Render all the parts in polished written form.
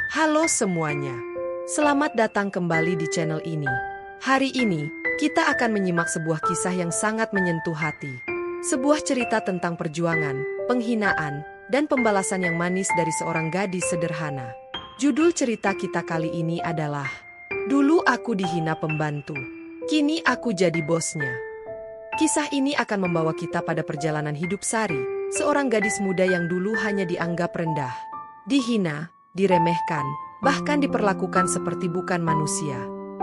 Halo semuanya, selamat datang kembali di channel ini. Hari ini, kita akan menyimak sebuah kisah yang sangat menyentuh hati. Sebuah cerita tentang perjuangan, penghinaan, dan pembalasan yang manis dari seorang gadis sederhana. Judul cerita kita kali ini adalah Dulu Aku Dihina Pembantu, Kini Aku Jadi Bosnya. Kisah ini akan membawa kita pada perjalanan hidup Sari, seorang gadis muda yang dulu hanya dianggap rendah, dihina, diremehkan, bahkan diperlakukan seperti bukan manusia.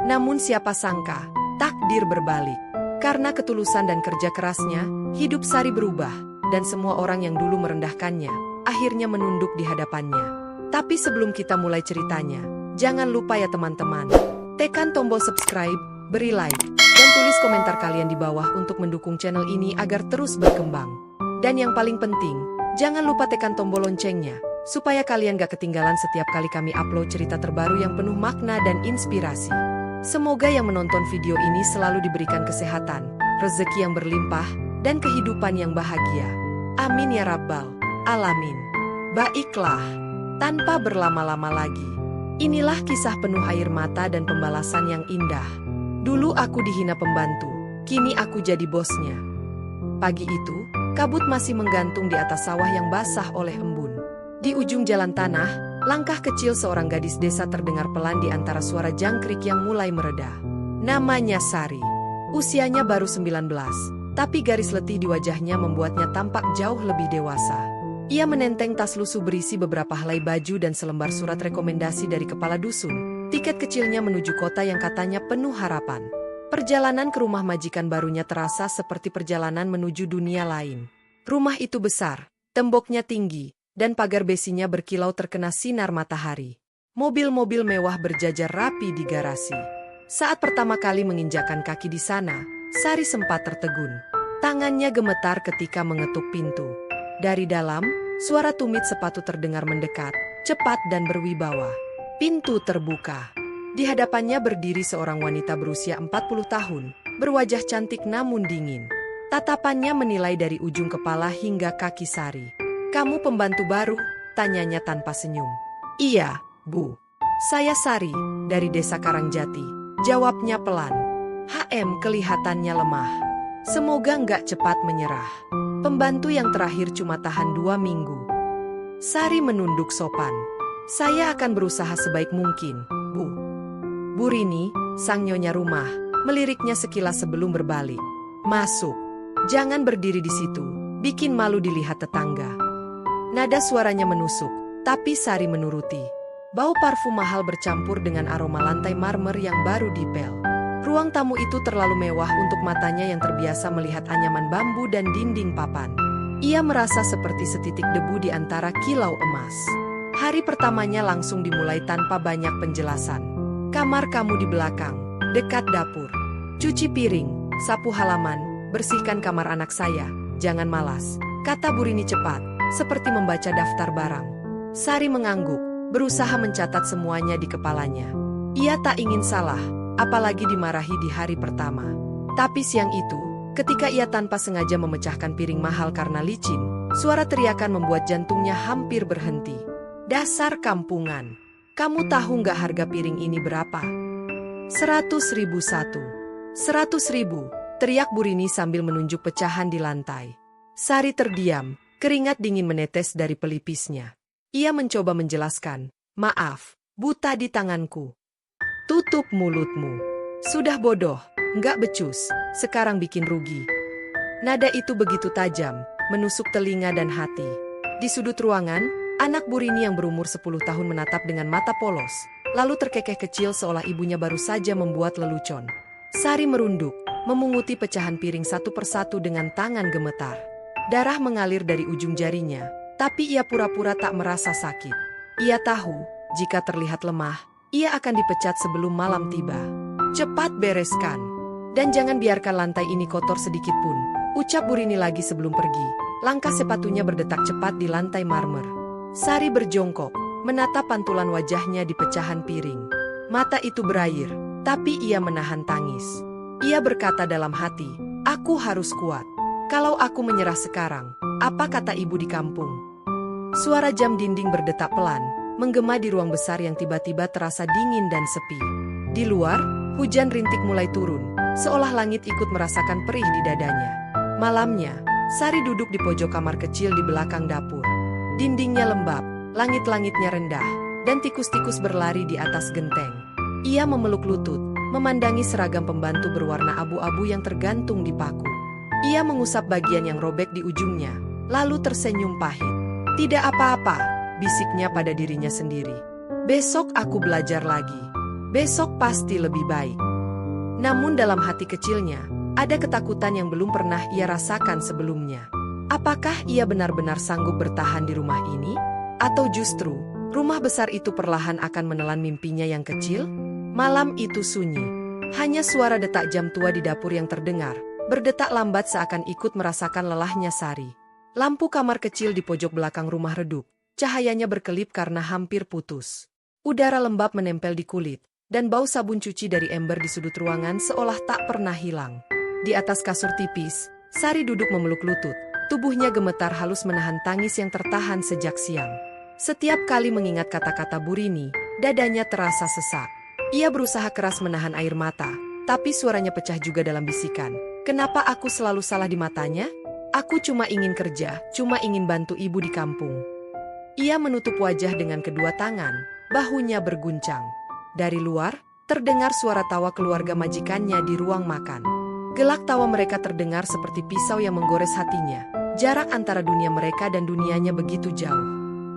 Namun siapa sangka, takdir berbalik. Karena ketulusan dan kerja kerasnya, hidup Sari berubah, dan semua orang yang dulu merendahkannya, akhirnya menunduk di hadapannya. Tapi sebelum kita mulai ceritanya, jangan lupa ya teman-teman, tekan tombol subscribe, beri like, dan tulis komentar kalian di bawah untuk mendukung channel ini agar terus berkembang. Dan yang paling penting, jangan lupa tekan tombol loncengnya, supaya kalian gak ketinggalan setiap kali kami upload cerita terbaru yang penuh makna dan inspirasi. Semoga yang menonton video ini selalu diberikan kesehatan, rezeki yang berlimpah, dan kehidupan yang bahagia. Amin ya Rabbal Alamin. Baiklah, tanpa berlama-lama lagi, inilah kisah penuh air mata dan pembalasan yang indah. Dulu aku dihina pembantu, kini aku jadi bosnya. Pagi itu, kabut masih menggantung di atas sawah yang basah oleh embun. Di ujung jalan tanah, langkah kecil seorang gadis desa terdengar pelan di antara suara jangkrik yang mulai mereda. Namanya Sari. Usianya baru 19, tapi garis letih di wajahnya membuatnya tampak jauh lebih dewasa. Ia menenteng tas lusuh berisi beberapa helai baju dan selembar surat rekomendasi dari kepala dusun. Tiket kecilnya menuju kota yang katanya penuh harapan. Perjalanan ke rumah majikan barunya terasa seperti perjalanan menuju dunia lain. Rumah itu besar, temboknya tinggi, dan pagar besinya berkilau terkena sinar matahari. Mobil-mobil mewah berjajar rapi di garasi. Saat pertama kali menginjakkan kaki di sana, Sari sempat tertegun. Tangannya gemetar ketika mengetuk pintu. Dari dalam, suara tumit sepatu terdengar mendekat, cepat dan berwibawa. Pintu terbuka. Di hadapannya berdiri seorang wanita berusia 40 tahun, berwajah cantik namun dingin. Tatapannya menilai dari ujung kepala hingga kaki Sari. "Kamu pembantu baru?" tanyanya tanpa senyum. "Iya, Bu. Saya Sari, dari desa Karangjati," jawabnya pelan. Kelihatannya lemah. Semoga nggak cepat menyerah. Pembantu yang terakhir cuma tahan 2 minggu. Sari menunduk sopan. "Saya akan berusaha sebaik mungkin, Bu." Bu Rini, sang nyonya rumah, meliriknya sekilas sebelum berbalik. "Masuk. Jangan berdiri di situ, bikin malu dilihat tetangga." Nada suaranya menusuk, tapi Sari menuruti. Bau parfum mahal bercampur dengan aroma lantai marmer yang baru dipel. Ruang tamu itu terlalu mewah untuk matanya yang terbiasa melihat anyaman bambu dan dinding papan. Ia merasa seperti setitik debu di antara kilau emas. Hari pertamanya langsung dimulai tanpa banyak penjelasan. "Kamar kamu di belakang, dekat dapur. Cuci piring, sapu halaman, bersihkan kamar anak saya, jangan malas," kata Bu Rini cepat, seperti membaca daftar barang. Sari mengangguk, berusaha mencatat semuanya di kepalanya. Ia tak ingin salah, apalagi dimarahi di hari pertama. Tapi siang itu, ketika ia tanpa sengaja memecahkan piring mahal karena licin, suara teriakan membuat jantungnya hampir berhenti. "Dasar kampungan! Kamu tahu nggak harga piring ini berapa?" 100.000 satu. 100.000, teriak Bu Rini sambil menunjuk pecahan di lantai. Sari terdiam, keringat dingin menetes dari pelipisnya. Ia mencoba menjelaskan, "Maaf, buta di tanganku." "Tutup mulutmu. Sudah bodoh, nggak becus, sekarang bikin rugi." Nada itu begitu tajam, menusuk telinga dan hati. Di sudut ruangan, anak Bu Rini yang berumur 10 tahun menatap dengan mata polos, lalu terkekeh kecil seolah ibunya baru saja membuat lelucon. Sari merunduk, memunguti pecahan piring satu persatu dengan tangan gemetar. Darah mengalir dari ujung jarinya, tapi ia pura-pura tak merasa sakit. Ia tahu, jika terlihat lemah, ia akan dipecat sebelum malam tiba. "Cepat bereskan. Dan jangan biarkan lantai ini kotor sedikit pun," ucap Bu Rini lagi sebelum pergi. Langkah sepatunya berdetak cepat di lantai marmer. Sari berjongkok, menatap pantulan wajahnya di pecahan piring. Mata itu berair, tapi ia menahan tangis. Ia berkata dalam hati, "Aku harus kuat. Kalau aku menyerah sekarang, apa kata ibu di kampung?" Suara jam dinding berdetak pelan, menggema di ruang besar yang tiba-tiba terasa dingin dan sepi. Di luar, hujan rintik mulai turun, seolah langit ikut merasakan perih di dadanya. Malamnya, Sari duduk di pojok kamar kecil di belakang dapur. Dindingnya lembab, langit-langitnya rendah, dan tikus-tikus berlari di atas genteng. Ia memeluk lutut, memandangi seragam pembantu berwarna abu-abu yang tergantung di paku. Ia mengusap bagian yang robek di ujungnya, lalu tersenyum pahit. "Tidak apa-apa," bisiknya pada dirinya sendiri. "Besok aku belajar lagi. Besok pasti lebih baik." Namun dalam hati kecilnya, ada ketakutan yang belum pernah ia rasakan sebelumnya. Apakah ia benar-benar sanggup bertahan di rumah ini? Atau justru, rumah besar itu perlahan akan menelan mimpinya yang kecil? Malam itu sunyi. Hanya suara detak jam tua di dapur yang terdengar, berdetak lambat seakan ikut merasakan lelahnya Sari. Lampu kamar kecil di pojok belakang rumah redup, cahayanya berkelip karena hampir putus. Udara lembab menempel di kulit, dan bau sabun cuci dari ember di sudut ruangan seolah tak pernah hilang. Di atas kasur tipis, Sari duduk memeluk lutut, tubuhnya gemetar halus menahan tangis yang tertahan sejak siang. Setiap kali mengingat kata-kata Burini, dadanya terasa sesak. Ia berusaha keras menahan air mata, tapi suaranya pecah juga dalam bisikan. "Kenapa aku selalu salah di matanya? Aku cuma ingin kerja, cuma ingin bantu ibu di kampung." Ia menutup wajah dengan kedua tangan, bahunya berguncang. Dari luar, terdengar suara tawa keluarga majikannya di ruang makan. Gelak tawa mereka terdengar seperti pisau yang menggores hatinya. Jarak antara dunia mereka dan dunianya begitu jauh.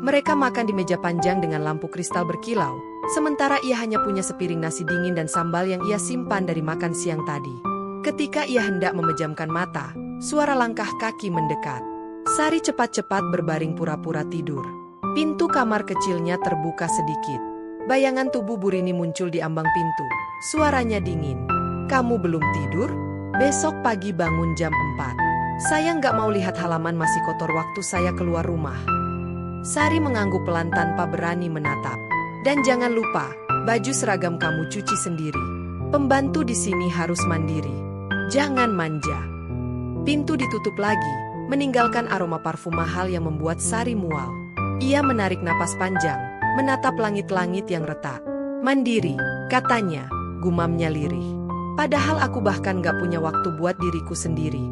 Mereka makan di meja panjang dengan lampu kristal berkilau, sementara ia hanya punya sepiring nasi dingin dan sambal yang ia simpan dari makan siang tadi. Ketika ia hendak memejamkan mata, suara langkah kaki mendekat. Sari cepat-cepat berbaring pura-pura tidur. Pintu kamar kecilnya terbuka sedikit. Bayangan tubuh Burini muncul di ambang pintu. Suaranya dingin. "Kamu belum tidur? Besok pagi bangun jam 4. Saya nggak mau lihat halaman masih kotor waktu saya keluar rumah." Sari mengangguk pelan tanpa berani menatap. "Dan jangan lupa, baju seragam kamu cuci sendiri. Pembantu di sini harus mandiri. Jangan manja." Pintu ditutup lagi, meninggalkan aroma parfum mahal yang membuat Sari mual. Ia menarik napas panjang, menatap langit-langit yang retak. "Mandiri," katanya, gumamnya lirih. "Padahal aku bahkan gak punya waktu buat diriku sendiri."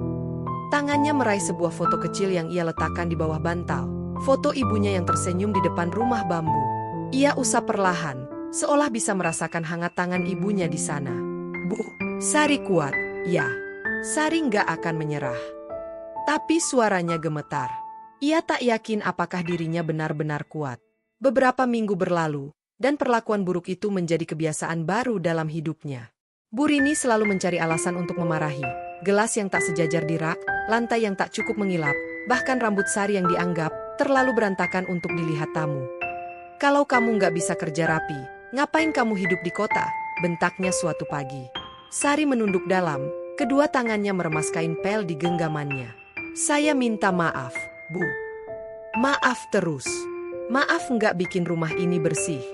Tangannya meraih sebuah foto kecil yang ia letakkan di bawah bantal. Foto ibunya yang tersenyum di depan rumah bambu. Ia usap perlahan, seolah bisa merasakan hangat tangan ibunya di sana. "Bu, Sari kuat, ya." Sari nggak akan menyerah. Tapi suaranya gemetar. Ia tak yakin apakah dirinya benar-benar kuat. Beberapa minggu berlalu, dan perlakuan buruk itu menjadi kebiasaan baru dalam hidupnya. Burini selalu mencari alasan untuk memarahi. Gelas yang tak sejajar di rak, lantai yang tak cukup mengilap, bahkan rambut Sari yang dianggap terlalu berantakan untuk dilihat tamu. "Kalau kamu nggak bisa kerja rapi, ngapain kamu hidup di kota?" bentaknya suatu pagi. Sari menunduk dalam, kedua tangannya meremas kain pel di genggamannya. "Saya minta maaf, Bu. Maaf terus. Maaf nggak bikin rumah ini bersih."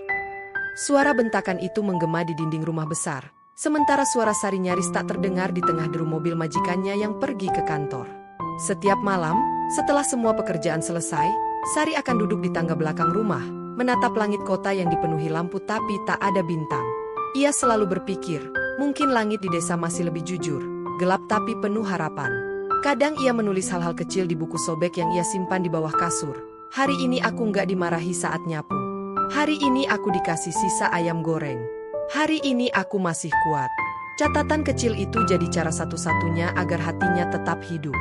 Suara bentakan itu menggema di dinding rumah besar, sementara suara Sari nyaris tak terdengar di tengah deru mobil majikannya yang pergi ke kantor. Setiap malam, setelah semua pekerjaan selesai, Sari akan duduk di tangga belakang rumah, menatap langit kota yang dipenuhi lampu tapi tak ada bintang. Ia selalu berpikir, mungkin langit di desa masih lebih jujur, gelap tapi penuh harapan. Kadang ia menulis hal-hal kecil di buku sobek yang ia simpan di bawah kasur. "Hari ini aku nggak dimarahi saat nyapu. Hari ini aku dikasih sisa ayam goreng. Hari ini aku masih kuat." Catatan kecil itu jadi cara satu-satunya agar hatinya tetap hidup.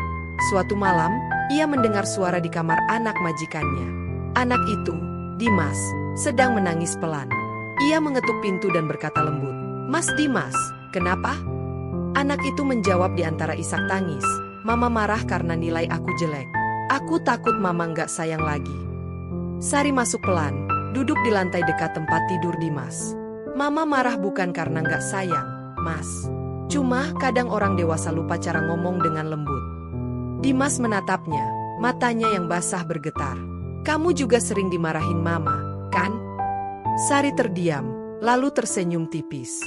Suatu malam, ia mendengar suara di kamar anak majikannya. Anak itu, Dimas, sedang menangis pelan. Ia mengetuk pintu dan berkata lembut, "Mas Dimas, kenapa?" Anak itu menjawab di antara isak tangis, "Mama marah karena nilai aku jelek. Aku takut Mama nggak sayang lagi." Sari masuk pelan, duduk di lantai dekat tempat tidur Dimas. "Mama marah bukan karena nggak sayang, Mas. Cuma kadang orang dewasa lupa cara ngomong dengan lembut." Dimas menatapnya, matanya yang basah bergetar. "Kamu juga sering dimarahin Mama, kan?" Sari terdiam, lalu tersenyum tipis.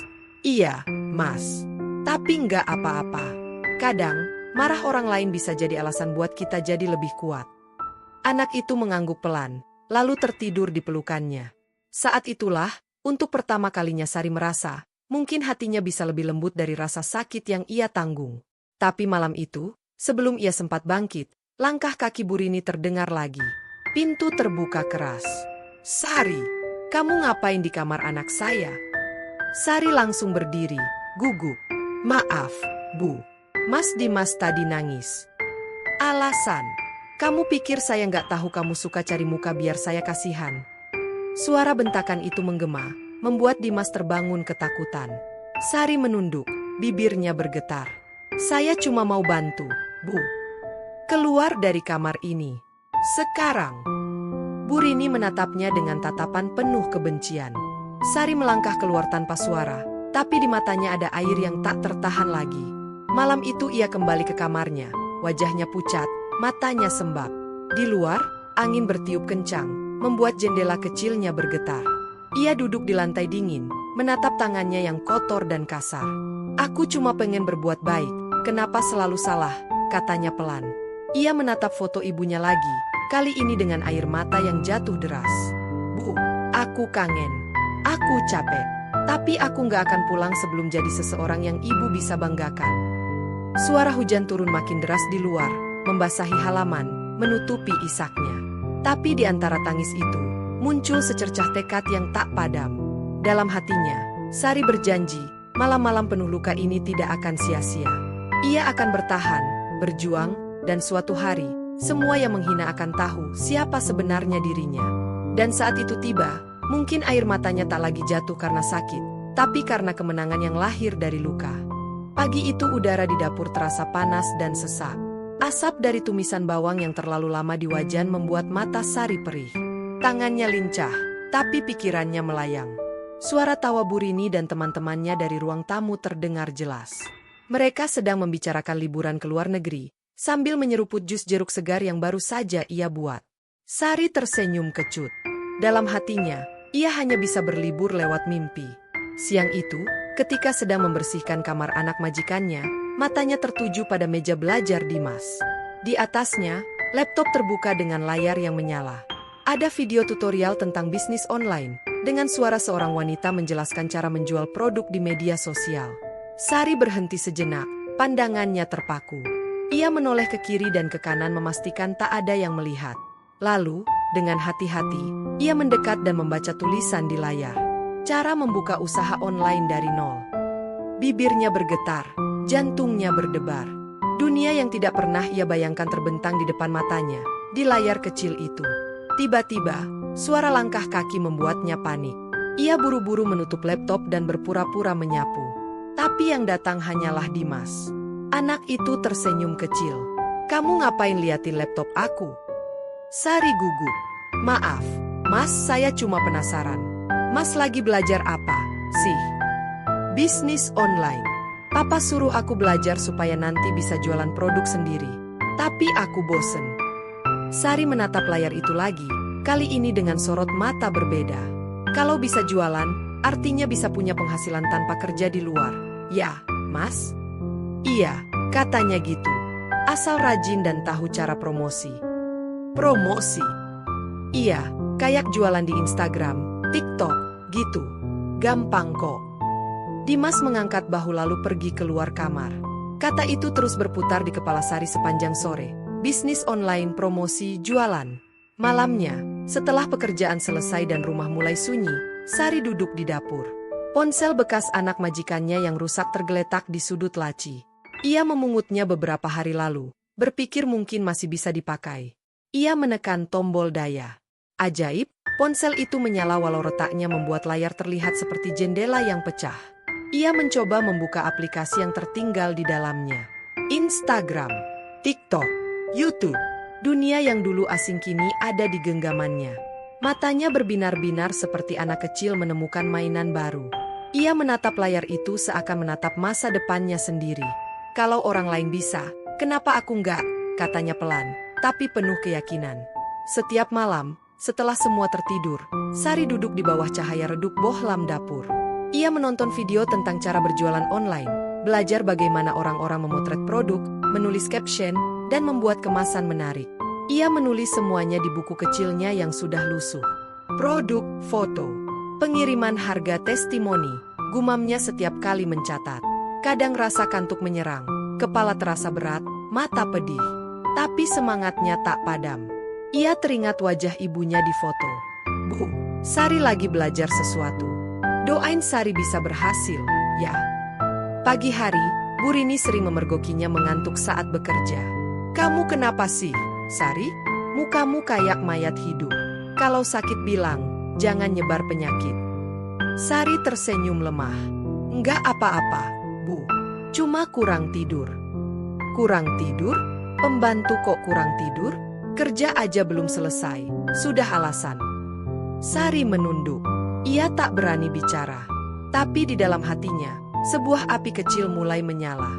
"Iya, Mas. Tapi nggak apa-apa. Kadang, marah orang lain bisa jadi alasan buat kita jadi lebih kuat." Anak itu mengangguk pelan, lalu tertidur di pelukannya. Saat itulah, untuk pertama kalinya Sari merasa, mungkin hatinya bisa lebih lembut dari rasa sakit yang ia tanggung. Tapi malam itu, sebelum ia sempat bangkit, langkah kaki Bu Rini terdengar lagi. Pintu terbuka keras. "Sari, kamu ngapain di kamar anak saya?" Sari langsung berdiri, gugup. "Maaf, Bu. Mas Dimas tadi nangis." "Alasan? Kamu pikir saya nggak tahu kamu suka cari muka biar saya kasihan?" Suara bentakan itu menggema, membuat Dimas terbangun ketakutan. Sari menunduk, bibirnya bergetar. "Saya cuma mau bantu, Bu. Keluar dari kamar ini. Sekarang." Bu Rini menatapnya dengan tatapan penuh kebencian. Sari melangkah keluar tanpa suara, tapi di matanya ada air yang tak tertahan lagi. Malam itu ia kembali ke kamarnya, wajahnya pucat, matanya sembab. Di luar, angin bertiup kencang, membuat jendela kecilnya bergetar. Ia duduk di lantai dingin, menatap tangannya yang kotor dan kasar. "Aku cuma pengen berbuat baik, kenapa selalu salah?" katanya pelan. Ia menatap foto ibunya lagi, kali ini dengan air mata yang jatuh deras. "Bu, aku kangen. Aku capek. Tapi aku nggak akan pulang sebelum jadi seseorang yang ibu bisa banggakan." Suara hujan turun makin deras di luar, membasahi halaman, menutupi isaknya. Tapi di antara tangis itu, muncul secercah tekad yang tak padam. Dalam hatinya, Sari berjanji, malam-malam penuh luka ini tidak akan sia-sia. Ia akan bertahan, berjuang, dan suatu hari, semua yang menghina akan tahu siapa sebenarnya dirinya. Dan saat itu tiba, mungkin air matanya tak lagi jatuh karena sakit, tapi karena kemenangan yang lahir dari luka. Pagi itu udara di dapur terasa panas dan sesak. Asap dari tumisan bawang yang terlalu lama di wajan membuat mata Sari perih. Tangannya lincah, tapi pikirannya melayang. Suara tawa Bu Rini dan teman-temannya dari ruang tamu terdengar jelas. Mereka sedang membicarakan liburan ke luar negeri, sambil menyeruput jus jeruk segar yang baru saja ia buat. Sari tersenyum kecut. Dalam hatinya, ia hanya bisa berlibur lewat mimpi. Siang itu, ketika sedang membersihkan kamar anak majikannya, matanya tertuju pada meja belajar Dimas. Di atasnya, laptop terbuka dengan layar yang menyala. Ada video tutorial tentang bisnis online, dengan suara seorang wanita menjelaskan cara menjual produk di media sosial. Sari berhenti sejenak, pandangannya terpaku. Ia menoleh ke kiri dan ke kanan memastikan tak ada yang melihat. Lalu, dengan hati-hati, ia mendekat dan membaca tulisan di layar. Cara membuka usaha online dari nol. Bibirnya bergetar, jantungnya berdebar. Dunia yang tidak pernah ia bayangkan terbentang di depan matanya, di layar kecil itu. Tiba-tiba, suara langkah kaki membuatnya panik. Ia buru-buru menutup laptop dan berpura-pura menyapu. Tapi yang datang hanyalah Dimas. Anak itu tersenyum kecil. "Kamu ngapain liatin laptop aku?" Sari gugup. "Maaf, Mas, saya cuma penasaran. Mas lagi belajar apa sih?" "Bisnis online. Papa suruh aku belajar supaya nanti bisa jualan produk sendiri. Tapi aku bosen." Sari menatap layar itu lagi, kali ini dengan sorot mata berbeda. Kalau bisa jualan, artinya bisa punya penghasilan tanpa kerja di luar. "Ya, Mas?" "Iya, katanya gitu. Asal rajin dan tahu cara promosi." "Promosi?" "Iya, kayak jualan di Instagram, TikTok, gitu. Gampang kok." Dimas mengangkat bahu lalu pergi keluar kamar. Kata itu terus berputar di kepala Sari sepanjang sore. Bisnis online, promosi, jualan. Malamnya, setelah pekerjaan selesai dan rumah mulai sunyi, Sari duduk di dapur. Ponsel bekas anak majikannya yang rusak tergeletak di sudut laci. Ia memungutnya beberapa hari lalu, berpikir mungkin masih bisa dipakai. Ia menekan tombol daya. Ajaib, ponsel itu menyala walau retaknya membuat layar terlihat seperti jendela yang pecah. Ia mencoba membuka aplikasi yang tertinggal di dalamnya. Instagram, TikTok, YouTube. Dunia yang dulu asing kini ada di genggamannya. Matanya berbinar-binar seperti anak kecil menemukan mainan baru. Ia menatap layar itu seakan menatap masa depannya sendiri. "Kalau orang lain bisa, kenapa aku enggak?" katanya pelan, tapi penuh keyakinan. Setiap malam, setelah semua tertidur, Sari duduk di bawah cahaya redup bohlam dapur. Ia menonton video tentang cara berjualan online, belajar bagaimana orang-orang memotret produk, menulis caption, dan membuat kemasan menarik. Ia menulis semuanya di buku kecilnya yang sudah lusuh. Produk, foto, Pengiriman harga testimoni, gumamnya setiap kali mencatat. Kadang rasa kantuk menyerang, kepala terasa berat, mata pedih. Tapi semangatnya tak padam. Ia teringat wajah ibunya di foto. Bu, Sari lagi belajar sesuatu. Doain Sari bisa berhasil, ya. Pagi hari, Bu Rini sering memergokinya mengantuk saat bekerja. Kamu kenapa sih, Sari? Mukamu kayak mayat hidup. Kalau sakit bilang, jangan nyebar penyakit. Sari tersenyum lemah. Enggak apa-apa, Bu. Cuma kurang tidur. Kurang tidur? Pembantu kok kurang tidur? Kerja aja belum selesai, sudah alasan. Sari menunduk. Ia tak berani bicara. Tapi di dalam hatinya, sebuah api kecil mulai menyala.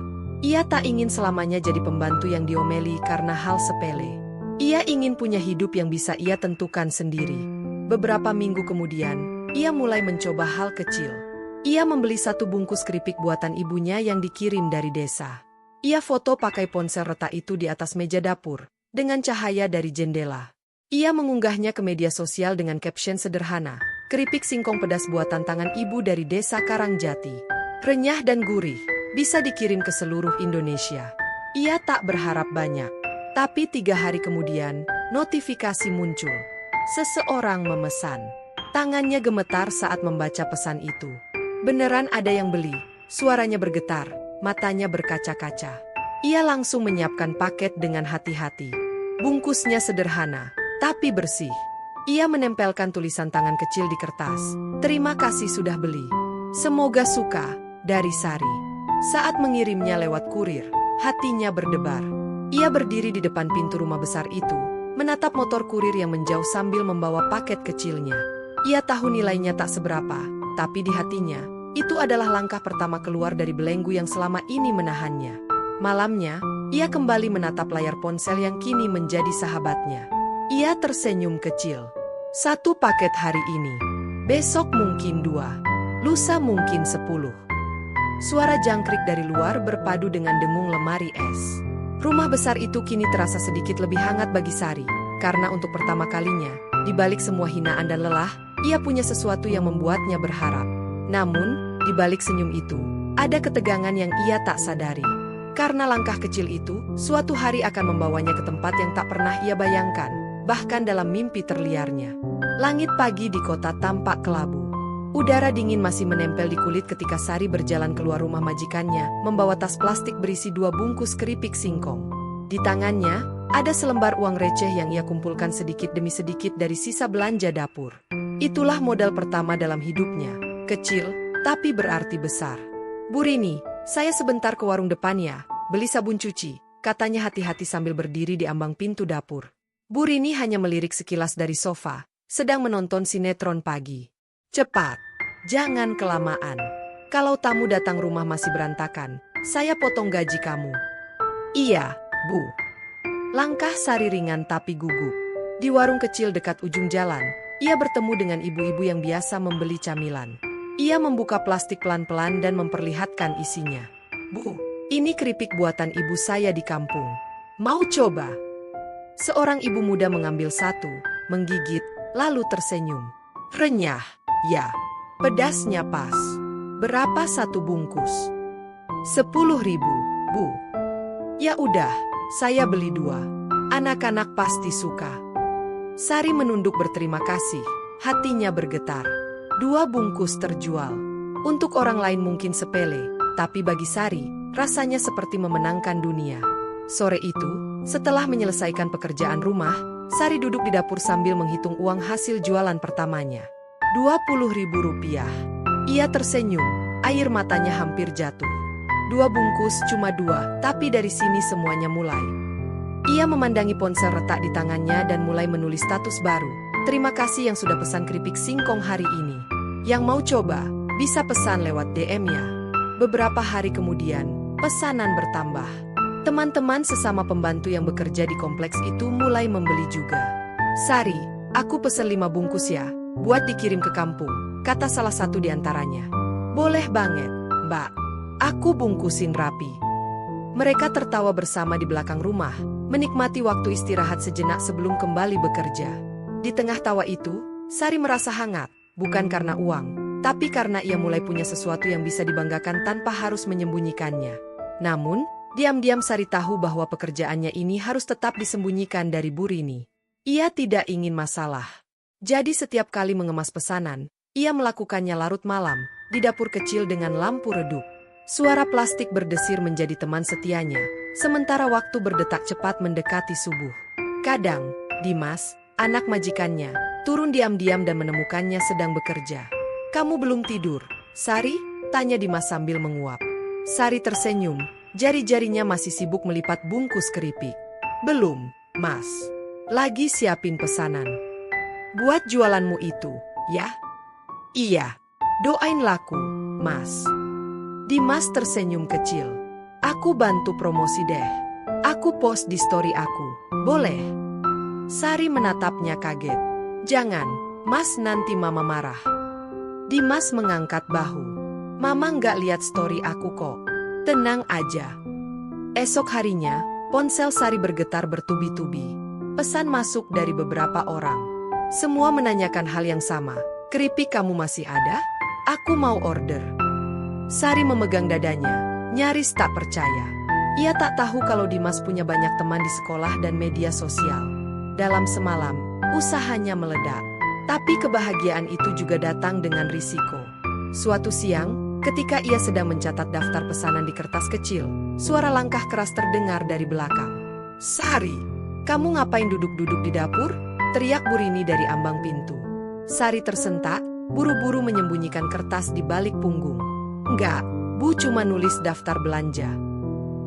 Ia tak ingin selamanya jadi pembantu yang diomeli karena hal sepele. Ia ingin punya hidup yang bisa ia tentukan sendiri. Beberapa minggu kemudian, ia mulai mencoba hal kecil. Ia membeli 1 bungkus keripik buatan ibunya yang dikirim dari desa. Ia foto pakai ponsel retak itu di atas meja dapur, dengan cahaya dari jendela. Ia mengunggahnya ke media sosial dengan caption sederhana, keripik singkong pedas buatan tangan ibu dari desa Karangjati. Renyah dan gurih, bisa dikirim ke seluruh Indonesia. Ia tak berharap banyak. Tapi 3 hari kemudian, notifikasi muncul. Seseorang memesan. Tangannya gemetar saat membaca pesan itu. Beneran ada yang beli. Suaranya bergetar, matanya berkaca-kaca. Ia langsung menyiapkan paket dengan hati-hati. Bungkusnya sederhana, tapi bersih. Ia menempelkan tulisan tangan kecil di kertas. Terima kasih sudah beli. Semoga suka, dari Sari. Saat mengirimnya lewat kurir, hatinya berdebar. Ia berdiri di depan pintu rumah besar itu, menatap motor kurir yang menjauh sambil membawa paket kecilnya. Ia tahu nilainya tak seberapa, tapi di hatinya, itu adalah langkah pertama keluar dari belenggu yang selama ini menahannya. Malamnya, ia kembali menatap layar ponsel yang kini menjadi sahabatnya. Ia tersenyum kecil. 1 paket hari ini, besok mungkin 2, lusa mungkin 10. Suara jangkrik dari luar berpadu dengan dengung lemari es. Rumah besar itu kini terasa sedikit lebih hangat bagi Sari, karena untuk pertama kalinya, di balik semua hinaan dan lelah, ia punya sesuatu yang membuatnya berharap. Namun, di balik senyum itu, ada ketegangan yang ia tak sadari. Karena langkah kecil itu, suatu hari akan membawanya ke tempat yang tak pernah ia bayangkan, bahkan dalam mimpi terliarnya. Langit pagi di kota tampak kelabu. Udara dingin masih menempel di kulit ketika Sari berjalan keluar rumah majikannya, membawa tas plastik berisi 2 bungkus keripik singkong. Di tangannya, ada selembar uang receh yang ia kumpulkan sedikit demi sedikit dari sisa belanja dapur. Itulah modal pertama dalam hidupnya. Kecil, tapi berarti besar. Bu Rini, saya sebentar ke warung depan ya, beli sabun cuci, katanya hati-hati sambil berdiri di ambang pintu dapur. Bu Rini hanya melirik sekilas dari sofa, sedang menonton sinetron pagi. Cepat, jangan kelamaan. Kalau tamu datang rumah masih berantakan, saya potong gaji kamu. Iya, Bu. Langkah Sari ringan tapi gugup. Di warung kecil dekat ujung jalan, ia bertemu dengan ibu-ibu yang biasa membeli camilan. Ia membuka plastik pelan-pelan dan memperlihatkan isinya. Bu, ini keripik buatan ibu saya di kampung. Mau coba? Seorang ibu muda mengambil 1, menggigit, lalu tersenyum. Renyah. Ya, pedasnya pas. Berapa 1 bungkus? 10.000, Bu. Ya udah, saya beli 2. Anak-anak pasti suka. Sari menunduk berterima kasih, hatinya bergetar. 2 bungkus terjual. Untuk orang lain mungkin sepele, tapi bagi Sari, rasanya seperti memenangkan dunia. Sore itu, setelah menyelesaikan pekerjaan rumah, Sari duduk di dapur sambil menghitung uang hasil jualan pertamanya. Rp20.000. Ia tersenyum, air matanya hampir jatuh. 2 bungkus cuma 2, tapi dari sini semuanya mulai. Ia memandangi ponsel retak di tangannya dan mulai menulis status baru. Terima kasih yang sudah pesan keripik singkong hari ini. Yang mau coba, bisa pesan lewat DM ya. Beberapa hari kemudian, pesanan bertambah. Teman-teman sesama pembantu yang bekerja di kompleks itu mulai membeli juga. Sari, aku pesen 5 bungkus ya. Buat dikirim ke kampung, kata salah satu di antaranya. Boleh banget, Mbak. Aku bungkusin rapi. Mereka tertawa bersama di belakang rumah, menikmati waktu istirahat sejenak sebelum kembali bekerja. Di tengah tawa itu, Sari merasa hangat, bukan karena uang, tapi karena ia mulai punya sesuatu yang bisa dibanggakan tanpa harus menyembunyikannya. Namun, diam-diam Sari tahu bahwa pekerjaannya ini harus tetap disembunyikan dari Bu Rini. Ia tidak ingin masalah. Jadi setiap kali mengemas pesanan, ia melakukannya larut malam, di dapur kecil dengan lampu redup. Suara plastik berdesir menjadi teman setianya, sementara waktu berdetak cepat mendekati subuh. Kadang, Dimas, anak majikannya, turun diam-diam dan menemukannya sedang bekerja. "Kamu belum tidur, Sari?" tanya Dimas sambil menguap. Sari tersenyum, jari-jarinya masih sibuk melipat bungkus keripik. "Belum, Mas. Lagi siapin pesanan. Buat jualanmu itu, ya?" "Iya. Doain laku, Mas." Dimas tersenyum kecil. "Aku bantu promosi deh. Aku post di story aku, boleh?" Sari menatapnya kaget. "Jangan, Mas, nanti Mama marah." Dimas mengangkat bahu. "Mama nggak lihat story aku kok. Tenang aja." Esok harinya, ponsel Sari bergetar bertubi-tubi. Pesan masuk dari beberapa orang. Semua menanyakan hal yang sama. "Keripik kamu masih ada? Aku mau order." Sari memegang dadanya, nyaris tak percaya. Ia tak tahu kalau Dimas punya banyak teman di sekolah dan media sosial. Dalam semalam, usahanya meledak. Tapi kebahagiaan itu juga datang dengan risiko. Suatu siang, ketika ia sedang mencatat daftar pesanan di kertas kecil, suara langkah keras terdengar dari belakang. "Sari, kamu ngapain duduk-duduk di dapur?" teriak Bu Rini dari ambang pintu. Sari tersentak, buru-buru menyembunyikan kertas di balik punggung. "Enggak, Bu, cuma nulis daftar belanja."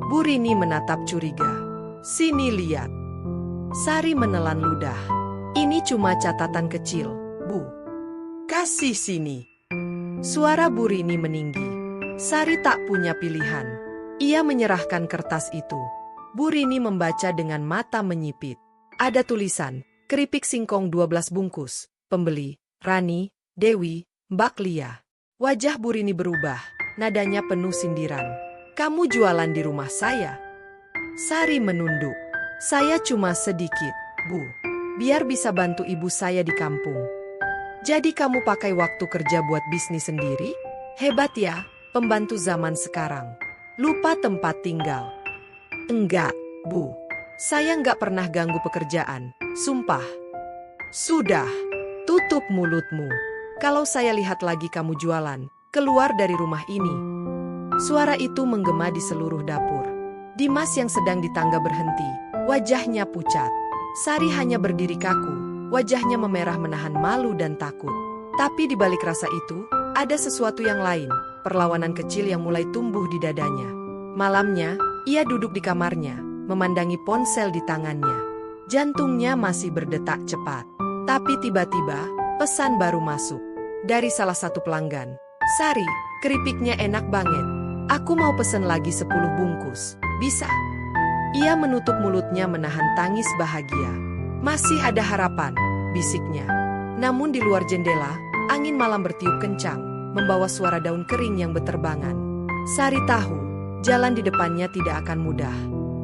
Bu Rini menatap curiga. "Sini lihat." Sari menelan ludah. "Ini cuma catatan kecil, Bu. Kasih sini." Suara Bu Rini meninggi. Sari tak punya pilihan. Ia menyerahkan kertas itu. Bu Rini membaca dengan mata menyipit. Ada tulisan, "Keripik singkong 12 bungkus. Pembeli, Rani, Dewi, Mbak Lia." Wajah Bu Rini berubah, nadanya penuh sindiran. "Kamu jualan di rumah saya?" Sari menunduk. "Saya cuma sedikit, Bu. Biar bisa bantu ibu saya di kampung." "Jadi kamu pakai waktu kerja buat bisnis sendiri? Hebat ya, pembantu zaman sekarang. Lupa tempat tinggal." "Enggak, Bu. Saya nggak pernah ganggu pekerjaan, sumpah." "Sudah, tutup mulutmu. Kalau saya lihat lagi kamu jualan, keluar dari rumah ini." Suara itu menggema di seluruh dapur. Dimas yang sedang di tangga berhenti, wajahnya pucat. Sari hanya berdiri kaku, wajahnya memerah menahan malu dan takut. Tapi di balik rasa itu, ada sesuatu yang lain, perlawanan kecil yang mulai tumbuh di dadanya. Malamnya, ia duduk di kamarnya, memandangi ponsel di tangannya. Jantungnya masih berdetak cepat. Tapi tiba-tiba, pesan baru masuk. Dari salah satu pelanggan. "Sari, keripiknya enak banget. Aku mau pesen lagi 10 bungkus. Bisa?" Ia menutup mulutnya menahan tangis bahagia. "Masih ada harapan," bisiknya. Namun di luar jendela, angin malam bertiup kencang, membawa suara daun kering yang beterbangan. Sari tahu, jalan di depannya tidak akan mudah.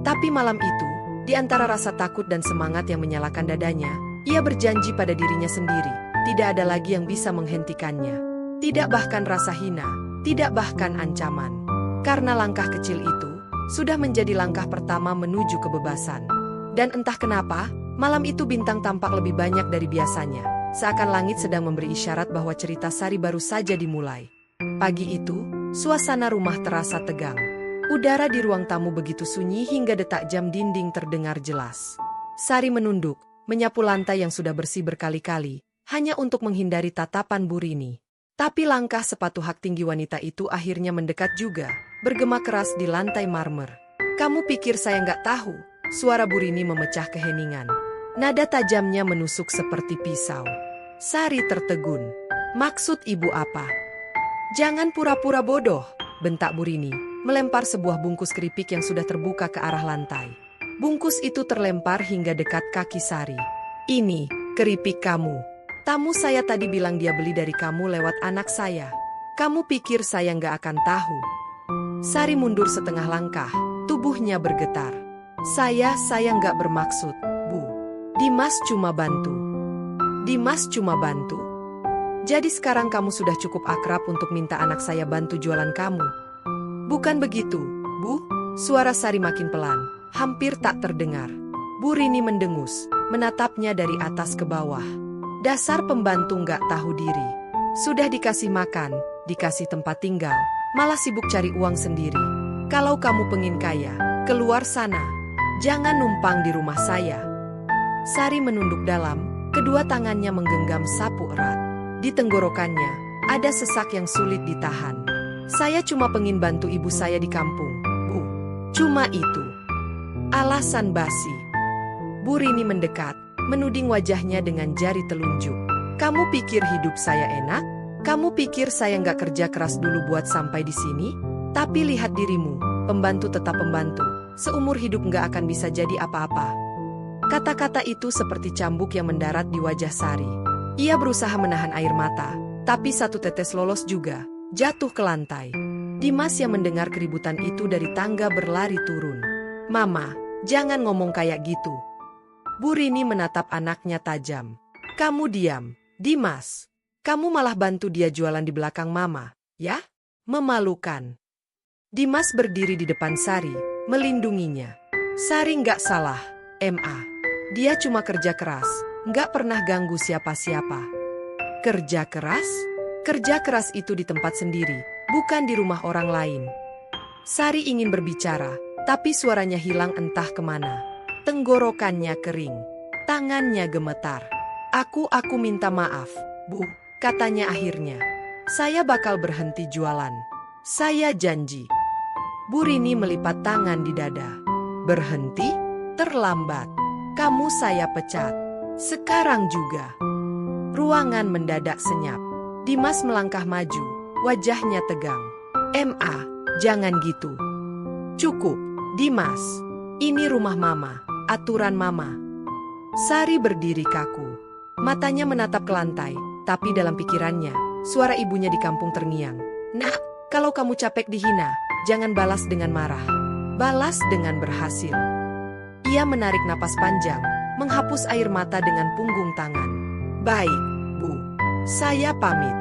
Tapi malam itu, di antara rasa takut dan semangat yang menyalakan dadanya, ia berjanji pada dirinya sendiri, tidak ada lagi yang bisa menghentikannya. Tidak bahkan rasa hina, tidak bahkan ancaman. Karena langkah kecil itu, sudah menjadi langkah pertama menuju kebebasan. Dan entah kenapa, malam itu bintang tampak lebih banyak dari biasanya. Seakan langit sedang memberi isyarat bahwa cerita Sari baru saja dimulai. Pagi itu, suasana rumah terasa tegang. Udara di ruang tamu begitu sunyi hingga detak jam dinding terdengar jelas. Sari menunduk, menyapu lantai yang sudah bersih berkali-kali, hanya untuk menghindari tatapan Bu Rini. Tapi langkah sepatu hak tinggi wanita itu akhirnya mendekat juga, bergema keras di lantai marmer. "Kamu pikir saya nggak tahu?" Suara Bu Rini memecah keheningan. Nada tajamnya menusuk seperti pisau. Sari tertegun. "Maksud ibu apa?" "Jangan pura-pura bodoh," bentak Bu Rini, melempar sebuah bungkus keripik yang sudah terbuka ke arah lantai. Bungkus itu terlempar hingga dekat kaki Sari. "Ini, keripik kamu. Tamu saya tadi bilang dia beli dari kamu lewat anak saya. Kamu pikir saya nggak akan tahu?" Sari mundur setengah langkah, tubuhnya bergetar. Saya nggak bermaksud, Bu. Dimas cuma bantu." "Dimas cuma bantu?" Jadi sekarang kamu sudah cukup akrab untuk minta anak saya bantu jualan kamu. Bukan begitu, Bu? Suara Sari makin pelan, hampir tak terdengar. Bu Rini mendengus, menatapnya dari atas ke bawah. Dasar pembantu nggak tahu diri. Sudah dikasih makan, dikasih tempat tinggal, malah sibuk cari uang sendiri. Kalau kamu pengen kaya, keluar sana. Jangan numpang di rumah saya. Sari menunduk dalam, kedua tangannya menggenggam sapu erat. Di tenggorokannya, ada sesak yang sulit ditahan. Saya cuma pengen bantu ibu saya di kampung, Bu. Cuma itu. Alasan basi. Bu Rini mendekat, menuding wajahnya dengan jari telunjuk. Kamu pikir hidup saya enak? Kamu pikir saya nggak kerja keras dulu buat sampai di sini? Tapi lihat dirimu, pembantu tetap pembantu. Seumur hidup nggak akan bisa jadi apa-apa. Kata-kata itu seperti cambuk yang mendarat di wajah Sari. Ia berusaha menahan air mata, tapi satu tetes lolos juga, jatuh ke lantai. Dimas yang mendengar keributan itu dari tangga berlari turun. Mama, jangan ngomong kayak gitu. Bu Rini menatap anaknya tajam. Kamu diam, Dimas. Kamu malah bantu dia jualan di belakang Mama, ya? Memalukan. Dimas berdiri di depan Sari, melindunginya. Sari nggak salah, Ma. Dia cuma kerja keras, nggak pernah ganggu siapa-siapa. Kerja keras? Kerja keras itu di tempat sendiri, bukan di rumah orang lain. Sari ingin berbicara, tapi suaranya hilang entah kemana. Tenggorokannya kering, tangannya gemetar. Aku minta maaf, Bu, katanya akhirnya. Saya bakal berhenti jualan. Saya janji. Bu Rini melipat tangan di dada. Berhenti? Terlambat. Kamu saya pecat. Sekarang juga. Ruangan mendadak senyap. Dimas melangkah maju, wajahnya tegang. Ma, jangan gitu. Cukup, Dimas. Ini rumah Mama, aturan Mama. Sari berdiri kaku. Matanya menatap ke lantai, tapi dalam pikirannya, suara ibunya di kampung terngiang. Nak, kalau kamu capek dihina, jangan balas dengan marah. Balas dengan berhasil. Ia menarik napas panjang, menghapus air mata dengan punggung tangan. Baik, Bu. Saya pamit.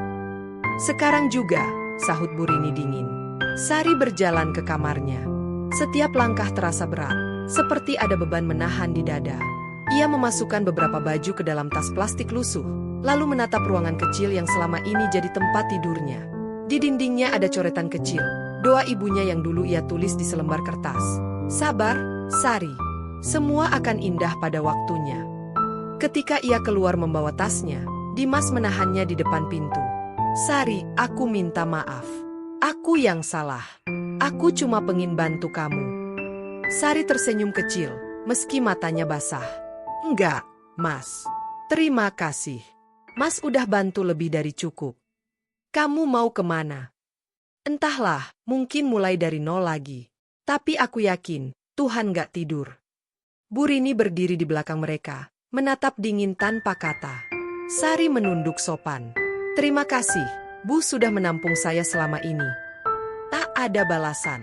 Sekarang juga, sahut Bu Rini dingin. Sari berjalan ke kamarnya. Setiap langkah terasa berat, seperti ada beban menahan di dada. Ia memasukkan beberapa baju ke dalam tas plastik lusuh, lalu menatap ruangan kecil yang selama ini jadi tempat tidurnya. Di dindingnya ada coretan kecil, doa ibunya yang dulu ia tulis di selembar kertas. Sabar, Sari. Semua akan indah pada waktunya. Ketika ia keluar membawa tasnya, Dimas menahannya di depan pintu. Sari, aku minta maaf. Aku yang salah. Aku cuma pengen bantu kamu. Sari tersenyum kecil, meski matanya basah. Enggak, Mas. Terima kasih. Mas udah bantu lebih dari cukup. Kamu mau kemana? Entahlah, mungkin mulai dari nol lagi. Tapi aku yakin, Tuhan gak tidur. Bu Rini berdiri di belakang mereka, menatap dingin tanpa kata. Sari menunduk sopan. Terima kasih, Bu sudah menampung saya selama ini. Tak ada balasan.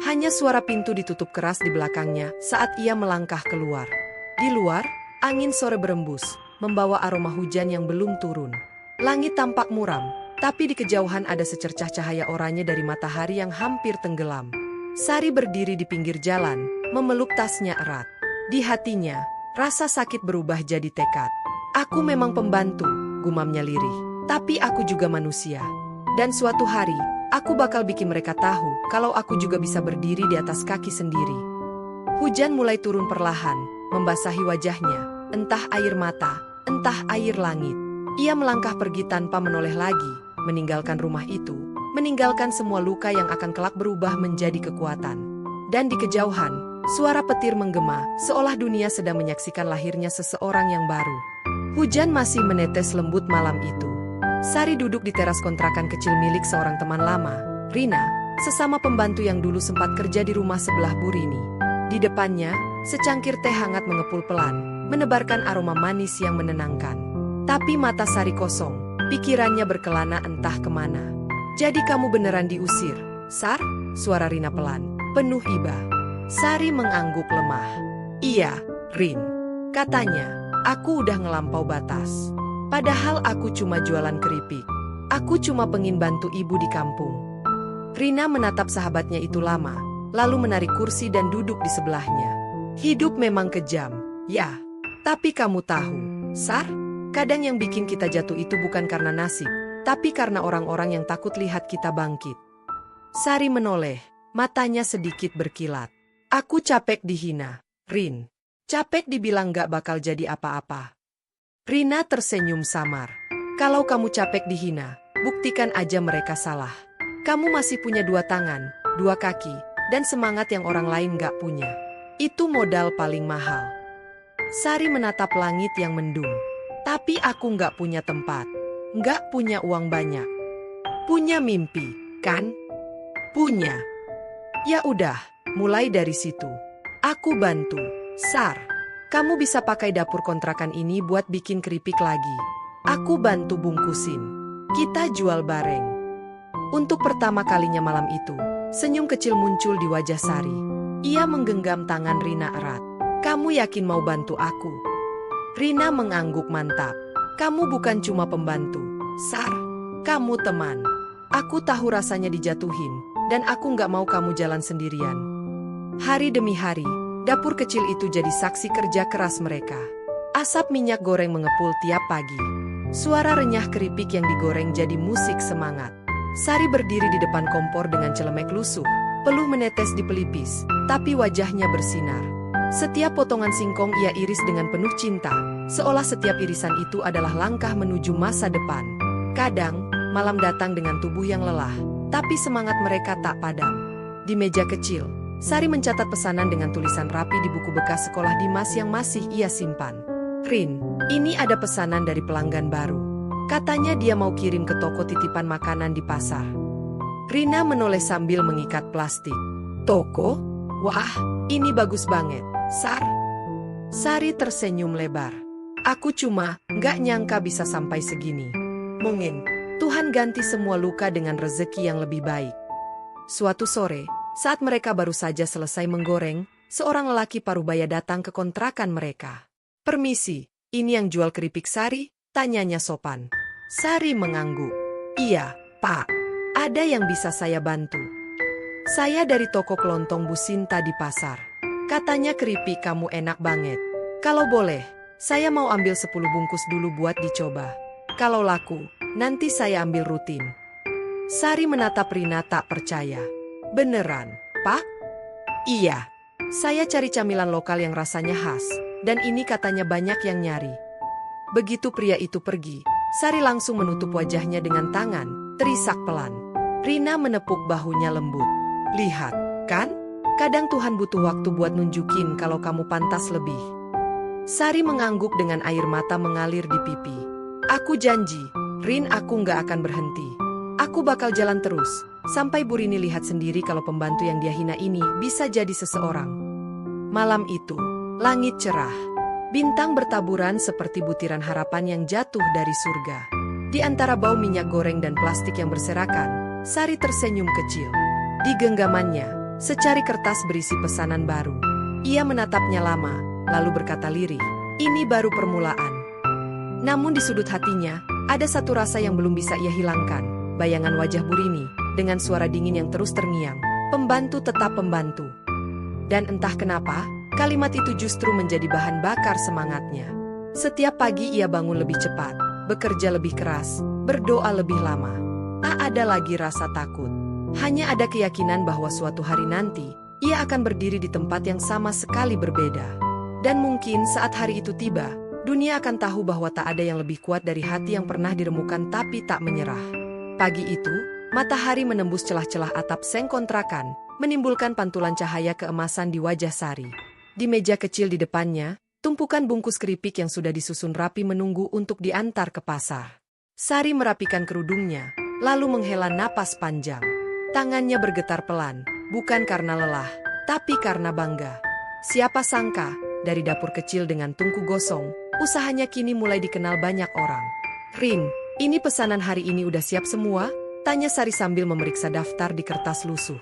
Hanya suara pintu ditutup keras di belakangnya saat ia melangkah keluar. Di luar, angin sore berembus, membawa aroma hujan yang belum turun. Langit tampak muram, tapi di kejauhan ada secercah cahaya oranye dari matahari yang hampir tenggelam. Sari berdiri di pinggir jalan, memeluk tasnya erat. Di hatinya, rasa sakit berubah jadi tekad. Aku memang pembantu, gumamnya lirih, tapi aku juga manusia. Dan suatu hari, aku bakal bikin mereka tahu kalau aku juga bisa berdiri di atas kaki sendiri. Hujan mulai turun perlahan, membasahi wajahnya, entah air mata, entah air langit. Ia melangkah pergi tanpa menoleh lagi, meninggalkan rumah itu, meninggalkan semua luka yang akan kelak berubah menjadi kekuatan. Dan di kejauhan, suara petir menggema, seolah dunia sedang menyaksikan lahirnya seseorang yang baru. Hujan masih menetes lembut malam itu. Sari duduk di teras kontrakan kecil milik seorang teman lama, Rina, sesama pembantu yang dulu sempat kerja di rumah sebelah Bu Rini. Di depannya, secangkir teh hangat mengepul pelan, menebarkan aroma manis yang menenangkan. Tapi mata Sari kosong, pikirannya berkelana entah kemana. Jadi kamu beneran diusir, Sar? Suara Rina pelan, penuh iba. Sari mengangguk lemah. Iya, Rin. Katanya, aku udah ngelampau batas. Padahal aku cuma jualan keripik. Aku cuma pengin bantu ibu di kampung. Rina menatap sahabatnya itu lama, lalu menarik kursi dan duduk di sebelahnya. Hidup memang kejam, ya. Tapi kamu tahu, Sar, kadang yang bikin kita jatuh itu bukan karena nasib, tapi karena orang-orang yang takut lihat kita bangkit. Sari menoleh, matanya sedikit berkilat. Aku capek dihina, Rin. Capek dibilang gak bakal jadi apa-apa. Rina tersenyum samar. Kalau kamu capek dihina, buktikan aja mereka salah. Kamu masih punya 2 tangan, 2 kaki, dan semangat yang orang lain gak punya. Itu modal paling mahal. Sari menatap langit yang mendung. Tapi aku gak punya tempat. Gak punya uang banyak. Punya mimpi, kan? Punya. Ya udah, mulai dari situ. Aku bantu. Sar, kamu bisa pakai dapur kontrakan ini buat bikin keripik lagi. Aku bantu bungkusin. Kita jual bareng. Untuk pertama kalinya malam itu, senyum kecil muncul di wajah Sari. Ia menggenggam tangan Rina erat. Kamu yakin mau bantu aku? Rina mengangguk mantap. Kamu bukan cuma pembantu, Sar. Kamu teman. Aku tahu rasanya dijatuhin, dan aku nggak mau kamu jalan sendirian. Hari demi hari, dapur kecil itu jadi saksi kerja keras mereka. Asap minyak goreng mengepul tiap pagi. Suara renyah keripik yang digoreng jadi musik semangat. Sari berdiri di depan kompor dengan celemek lusuh. Peluh menetes di pelipis, tapi wajahnya bersinar. Setiap potongan singkong ia iris dengan penuh cinta, seolah setiap irisan itu adalah langkah menuju masa depan. Kadang, malam datang dengan tubuh yang lelah, tapi semangat mereka tak padam. Di meja kecil, Sari mencatat pesanan dengan tulisan rapi di buku bekas sekolah Dimas yang masih ia simpan. Rin, ini ada pesanan dari pelanggan baru. Katanya dia mau kirim ke toko titipan makanan di pasar. Rina menoleh sambil mengikat plastik. Toko? Wah, ini bagus banget, Sar. Sari tersenyum lebar. Aku cuma nggak nyangka bisa sampai segini. Mungkin Tuhan ganti semua luka dengan rezeki yang lebih baik. Suatu sore, saat mereka baru saja selesai menggoreng, seorang lelaki parubaya datang ke kontrakan mereka. Permisi, ini yang jual keripik Sari? Tanyanya sopan. Sari mengangguk. Iya, Pak. Ada yang bisa saya bantu. Saya dari toko kelontong Bu Sinta di pasar. Katanya keripik kamu enak banget. Kalau boleh, saya mau ambil 10 bungkus dulu buat dicoba. Kalau laku, nanti saya ambil rutin. Sari menatap Rina tak percaya. Beneran, Pak? Iya. Saya cari camilan lokal yang rasanya khas, dan ini katanya banyak yang nyari. Begitu pria itu pergi, Sari langsung menutup wajahnya dengan tangan, terisak pelan. Rina menepuk bahunya lembut. Lihat, kan? Kadang Tuhan butuh waktu buat nunjukin kalau kamu pantas lebih. Sari mengangguk dengan air mata mengalir di pipi. Aku janji, Rin, aku nggak akan berhenti. Aku bakal jalan terus, sampai Bu Rini lihat sendiri kalau pembantu yang dia hina ini bisa jadi seseorang. Malam itu, langit cerah. Bintang bertaburan seperti butiran harapan yang jatuh dari surga. Di antara bau minyak goreng dan plastik yang berserakan, Sari tersenyum kecil. Di genggamannya, secari kertas berisi pesanan baru. Ia menatapnya lama, lalu berkata lirih, ini baru permulaan. Namun di sudut hatinya, ada satu rasa yang belum bisa ia hilangkan. Bayangan wajah Bu Rini, dengan suara dingin yang terus terngiang. Pembantu tetap pembantu. Dan entah kenapa, kalimat itu justru menjadi bahan bakar semangatnya. Setiap pagi ia bangun lebih cepat, bekerja lebih keras, berdoa lebih lama. Tak ada lagi rasa takut. Hanya ada keyakinan bahwa suatu hari nanti, ia akan berdiri di tempat yang sama sekali berbeda. Dan mungkin saat hari itu tiba, dunia akan tahu bahwa tak ada yang lebih kuat dari hati yang pernah diremukan tapi tak menyerah. Pagi itu, matahari menembus celah-celah atap seng kontrakan, menimbulkan pantulan cahaya keemasan di wajah Sari. Di meja kecil di depannya, tumpukan bungkus keripik yang sudah disusun rapi menunggu untuk diantar ke pasar. Sari merapikan kerudungnya, lalu menghela napas panjang. Tangannya bergetar pelan, bukan karena lelah, tapi karena bangga. Siapa sangka, dari dapur kecil dengan tungku gosong, usahanya kini mulai dikenal banyak orang. Rin, ini pesanan hari ini udah siap semua? Tanya Sari sambil memeriksa daftar di kertas lusuh.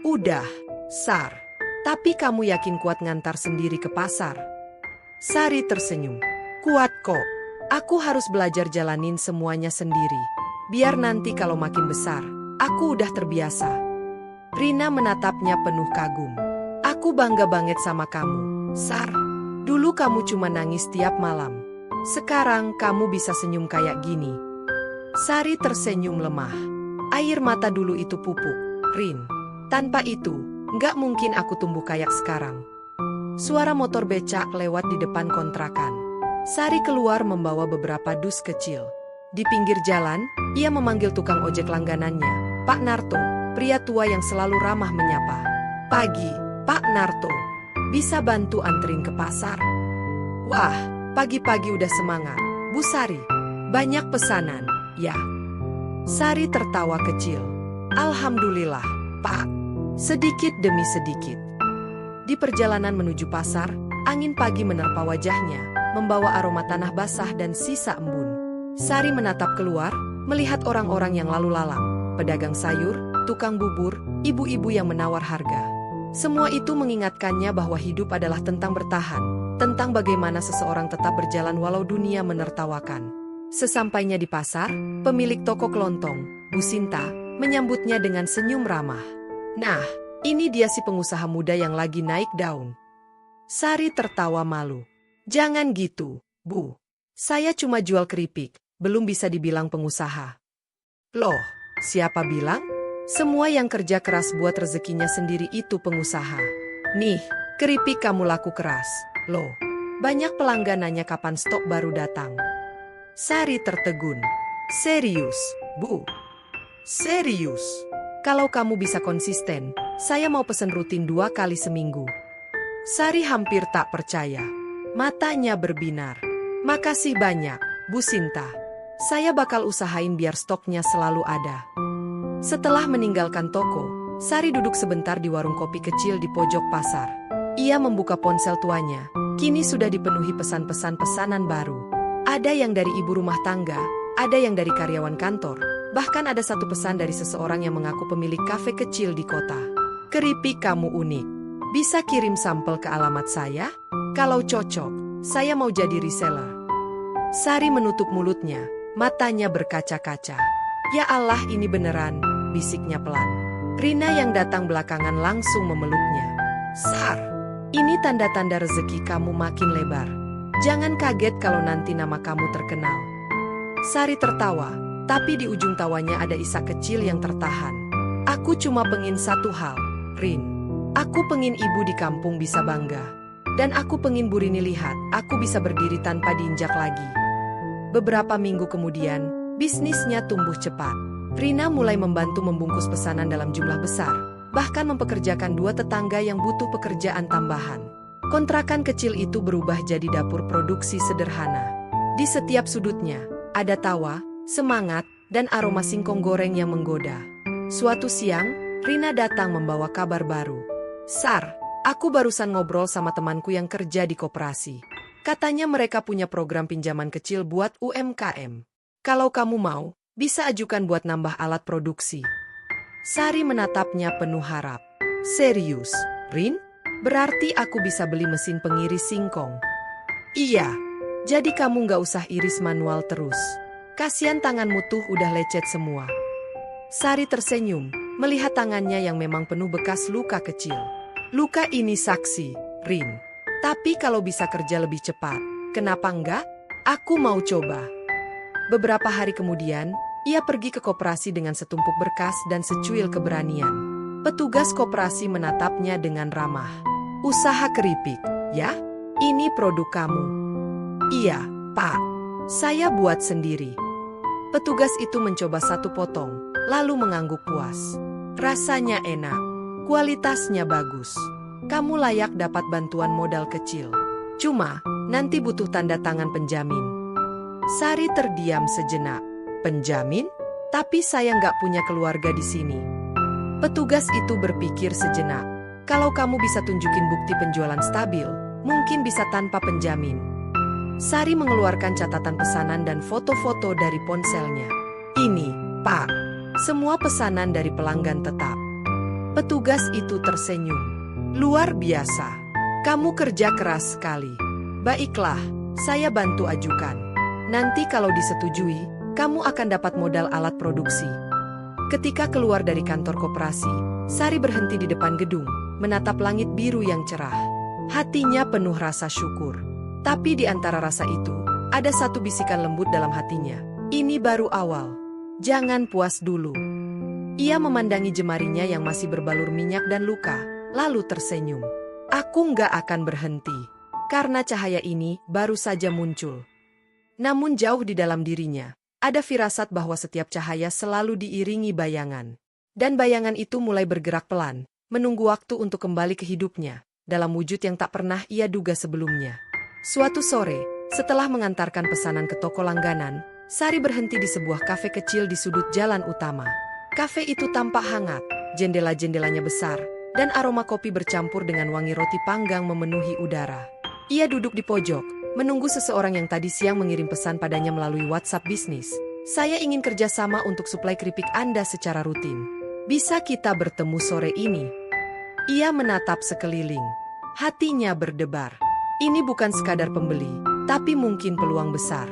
Udah, Sar. Tapi kamu yakin kuat ngantar sendiri ke pasar? Sari tersenyum. Kuat kok. Aku harus belajar jalanin semuanya sendiri. Biar nanti kalau makin besar, aku udah terbiasa. Rina menatapnya penuh kagum. Aku bangga banget sama kamu, Sar. Dulu kamu cuma nangis tiap malam. Sekarang kamu bisa senyum kayak gini. Sari tersenyum lemah. Air mata dulu itu pupuk, Rin. Tanpa itu, nggak mungkin aku tumbuh kayak sekarang. Suara motor becak lewat di depan kontrakan. Sari keluar membawa beberapa dus kecil. Di pinggir jalan, ia memanggil tukang ojek langganannya, Pak Narto, pria tua yang selalu ramah menyapa. Pagi, Pak Narto. Bisa bantu anterin ke pasar? Wah, pagi-pagi udah semangat. Bu Sari, banyak pesanan, ya? Sari tertawa kecil. Alhamdulillah, Pak. Sedikit demi sedikit. Di perjalanan menuju pasar, angin pagi menerpa wajahnya, membawa aroma tanah basah dan sisa embun. Sari menatap keluar, melihat orang-orang yang lalu lalang, pedagang sayur, tukang bubur, ibu-ibu yang menawar harga. Semua itu mengingatkannya bahwa hidup adalah tentang bertahan, tentang bagaimana seseorang tetap berjalan walau dunia menertawakan. Sesampainya di pasar, pemilik toko kelontong, Bu Sinta, menyambutnya dengan senyum ramah. Nah, ini dia si pengusaha muda yang lagi naik daun. Sari tertawa malu. Jangan gitu, Bu. Saya cuma jual keripik, belum bisa dibilang pengusaha. Loh, siapa bilang? Semua yang kerja keras buat rezekinya sendiri itu pengusaha. Nih, keripik kamu laku keras. Loh, banyak pelanggan nanya kapan stok baru datang. Sari tertegun. Serius, Bu? Serius? Kalau kamu bisa konsisten, saya mau pesen rutin 2 kali seminggu. Sari hampir tak percaya. Matanya berbinar. Makasih banyak, Bu Sinta. Saya bakal usahain biar stoknya selalu ada. Setelah meninggalkan toko, Sari duduk sebentar di warung kopi kecil di pojok pasar. Ia membuka ponsel tuanya. Kini sudah dipenuhi pesan-pesan pesanan baru. Ada yang dari ibu rumah tangga, ada yang dari karyawan kantor. Bahkan ada satu pesan dari seseorang yang mengaku pemilik kafe kecil di kota. Keripik kamu unik. Bisa kirim sampel ke alamat saya? Kalau cocok, saya mau jadi reseller. Sari menutup mulutnya, matanya berkaca-kaca. Ya Allah, ini beneran, bisiknya pelan. Rina yang datang belakangan langsung memeluknya. Sar, ini tanda-tanda rezeki kamu makin lebar. Jangan kaget kalau nanti nama kamu terkenal. Sari tertawa, tapi di ujung tawanya ada isak kecil yang tertahan. Aku cuma pengin satu hal, Rin. Aku pengin ibu di kampung bisa bangga. Dan aku pengin Bu Rini lihat, aku bisa berdiri tanpa diinjak lagi. Beberapa minggu kemudian, bisnisnya tumbuh cepat. Rina mulai membantu membungkus pesanan dalam jumlah besar, bahkan mempekerjakan 2 tetangga yang butuh pekerjaan tambahan. Kontrakan kecil itu berubah jadi dapur produksi sederhana. Di setiap sudutnya, ada tawa, semangat, dan aroma singkong goreng yang menggoda. Suatu siang, Rina datang membawa kabar baru. Sar, aku barusan ngobrol sama temanku yang kerja di koperasi. Katanya mereka punya program pinjaman kecil buat UMKM. Kalau kamu mau, bisa ajukan buat nambah alat produksi. Sari menatapnya penuh harap. Serius, Rin? Berarti aku bisa beli mesin pengiris singkong? Iya, jadi kamu nggak usah iris manual terus. Kasian tanganmu tuh udah lecet semua. Sari tersenyum, melihat tangannya yang memang penuh bekas luka kecil. Luka ini saksi, Rin. Tapi kalau bisa kerja lebih cepat, kenapa enggak? Aku mau coba. Beberapa hari kemudian, ia pergi ke koperasi dengan setumpuk berkas dan secuil keberanian. Petugas koperasi menatapnya dengan ramah. Usaha keripik, ya? Ini produk kamu. Iya, Pak. Saya buat sendiri. Petugas itu mencoba 1 potong, lalu mengangguk puas. Rasanya enak, kualitasnya bagus. Kamu layak dapat bantuan modal kecil. Cuma, nanti butuh tanda tangan penjamin. Sari terdiam sejenak. Penjamin? Tapi saya nggak punya keluarga di sini. Petugas itu berpikir sejenak. Kalau kamu bisa tunjukin bukti penjualan stabil, mungkin bisa tanpa penjamin. Sari mengeluarkan catatan pesanan dan foto-foto dari ponselnya. Ini, Pak, semua pesanan dari pelanggan tetap. Petugas itu tersenyum. Luar biasa. Kamu kerja keras sekali. Baiklah, saya bantu ajukan. Nanti kalau disetujui, kamu akan dapat modal alat produksi. Ketika keluar dari kantor koperasi, Sari berhenti di depan gedung, menatap langit biru yang cerah. Hatinya penuh rasa syukur. Tapi di antara rasa itu, ada satu bisikan lembut dalam hatinya. Ini baru awal. Jangan puas dulu. Ia memandangi jemarinya yang masih berbalur minyak dan luka, lalu tersenyum. Aku nggak akan berhenti, karena cahaya ini baru saja muncul. Namun jauh di dalam dirinya, ada firasat bahwa setiap cahaya selalu diiringi bayangan. Dan bayangan itu mulai bergerak pelan, menunggu waktu untuk kembali ke hidupnya, dalam wujud yang tak pernah ia duga sebelumnya. Suatu sore, setelah mengantarkan pesanan ke toko langganan, Sari berhenti di sebuah kafe kecil di sudut jalan utama. Kafe itu tampak hangat, jendela-jendelanya besar, dan aroma kopi bercampur dengan wangi roti panggang memenuhi udara. Ia duduk di pojok, menunggu seseorang yang tadi siang mengirim pesan padanya melalui WhatsApp bisnis. Saya ingin kerjasama untuk suplai keripik Anda secara rutin. Bisa kita bertemu sore ini? Ia menatap sekeliling. Hatinya berdebar. Ini bukan sekadar pembeli, tapi mungkin peluang besar.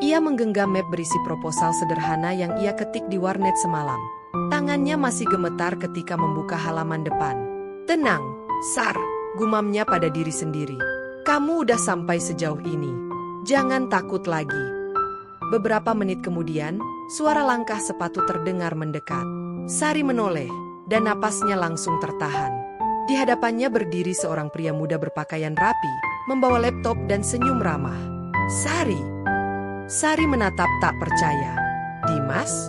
Ia menggenggam map berisi proposal sederhana yang ia ketik di warnet semalam. Tangannya masih gemetar ketika membuka halaman depan. Tenang, Sar, gumamnya pada diri sendiri. Kamu udah sampai sejauh ini. Jangan takut lagi. Beberapa menit kemudian, suara langkah sepatu terdengar mendekat. Sari menoleh, dan napasnya langsung tertahan. Di hadapannya berdiri seorang pria muda berpakaian rapi, membawa laptop dan senyum ramah. Sari. Sari menatap tak percaya. Dimas?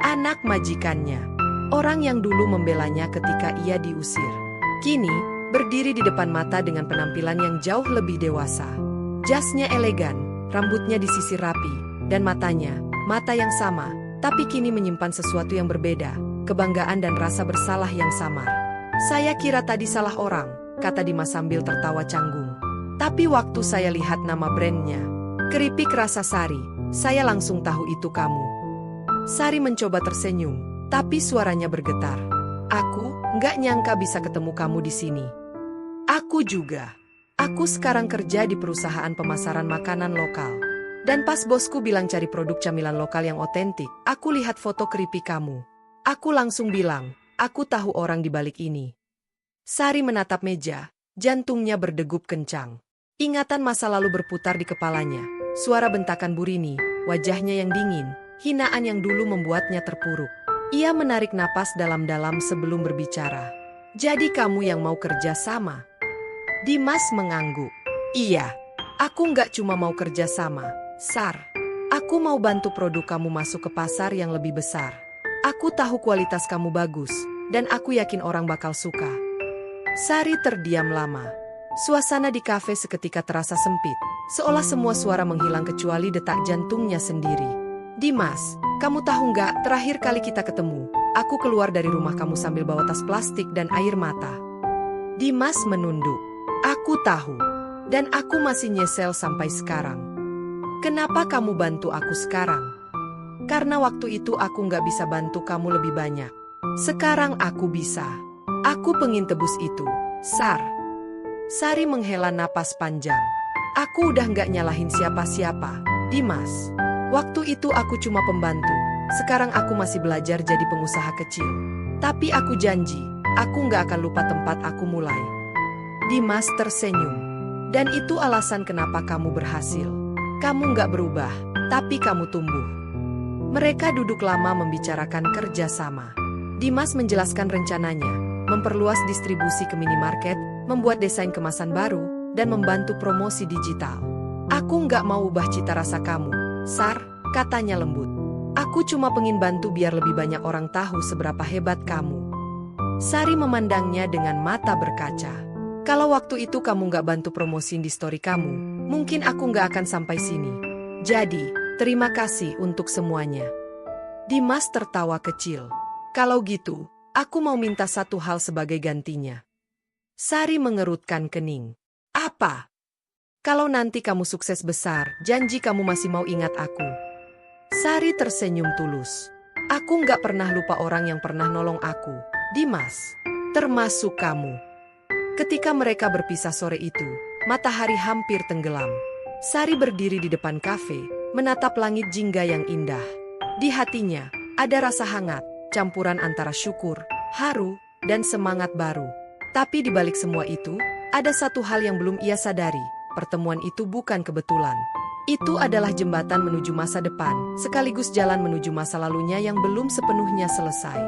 Anak majikannya. Orang yang dulu membelanya ketika ia diusir. Kini, berdiri di depan mata dengan penampilan yang jauh lebih dewasa. Jasnya elegan, rambutnya disisir rapi, dan matanya, mata yang sama, tapi kini menyimpan sesuatu yang berbeda, kebanggaan dan rasa bersalah yang samar. Saya kira tadi salah orang, kata Dimas sambil tertawa canggung. Tapi waktu saya lihat nama brandnya, keripik rasa Sari, saya langsung tahu itu kamu. Sari mencoba tersenyum, tapi suaranya bergetar. Aku nggak nyangka bisa ketemu kamu di sini. Aku juga. Aku sekarang kerja di perusahaan pemasaran makanan lokal. Dan pas bosku bilang cari produk camilan lokal yang otentik, aku lihat foto keripik kamu. Aku langsung bilang, aku tahu orang di balik ini. Sari menatap meja, jantungnya berdegup kencang. Ingatan masa lalu berputar di kepalanya. Suara bentakan Burini, wajahnya yang dingin, hinaan yang dulu membuatnya terpuruk. Ia menarik napas dalam-dalam sebelum berbicara. Jadi kamu yang mau kerja sama? Dimas mengangguk. Iya, aku nggak cuma mau kerja sama, Sar. Aku mau bantu produk kamu masuk ke pasar yang lebih besar. Aku tahu kualitas kamu bagus, dan aku yakin orang bakal suka. Sari terdiam lama. Suasana di kafe seketika terasa sempit, seolah semua suara menghilang kecuali detak jantungnya sendiri. Dimas, kamu tahu nggak, terakhir kali kita ketemu, aku keluar dari rumah kamu sambil bawa tas plastik dan air mata. Dimas menunduk. Aku tahu, dan aku masih nyesel sampai sekarang. Kenapa kamu bantu aku sekarang? Karena waktu itu aku nggak bisa bantu kamu lebih banyak. Sekarang aku bisa. Aku pengen tebus itu, Sar. Sari menghela napas panjang. Aku udah nggak nyalahin siapa-siapa, Dimas. Waktu itu aku cuma pembantu. Sekarang aku masih belajar jadi pengusaha kecil. Tapi aku janji, aku nggak akan lupa tempat aku mulai. Dimas tersenyum. Dan itu alasan kenapa kamu berhasil. Kamu nggak berubah, tapi kamu tumbuh. Mereka duduk lama membicarakan kerjasama. Dimas menjelaskan rencananya, memperluas distribusi ke minimarket, membuat desain kemasan baru, dan membantu promosi digital. Aku nggak mau ubah cita rasa kamu, Sar, katanya lembut. Aku cuma pengen bantu biar lebih banyak orang tahu seberapa hebat kamu. Sari memandangnya dengan mata berkaca. Kalau waktu itu kamu nggak bantu promosiin di story kamu, mungkin aku nggak akan sampai sini. Jadi, terima kasih untuk semuanya. Dimas tertawa kecil. Kalau gitu, aku mau minta satu hal sebagai gantinya. Sari mengerutkan kening. Apa? Kalau nanti kamu sukses besar, janji kamu masih mau ingat aku. Sari tersenyum tulus. Aku nggak pernah lupa orang yang pernah nolong aku, Dimas. Termasuk kamu. Ketika mereka berpisah sore itu, matahari hampir tenggelam. Sari berdiri di depan kafe, menatap langit jingga yang indah. Di hatinya, ada rasa hangat, campuran antara syukur, haru, dan semangat baru. Tapi di balik semua itu, ada satu hal yang belum ia sadari, pertemuan itu bukan kebetulan. Itu adalah jembatan menuju masa depan, sekaligus jalan menuju masa lalunya yang belum sepenuhnya selesai.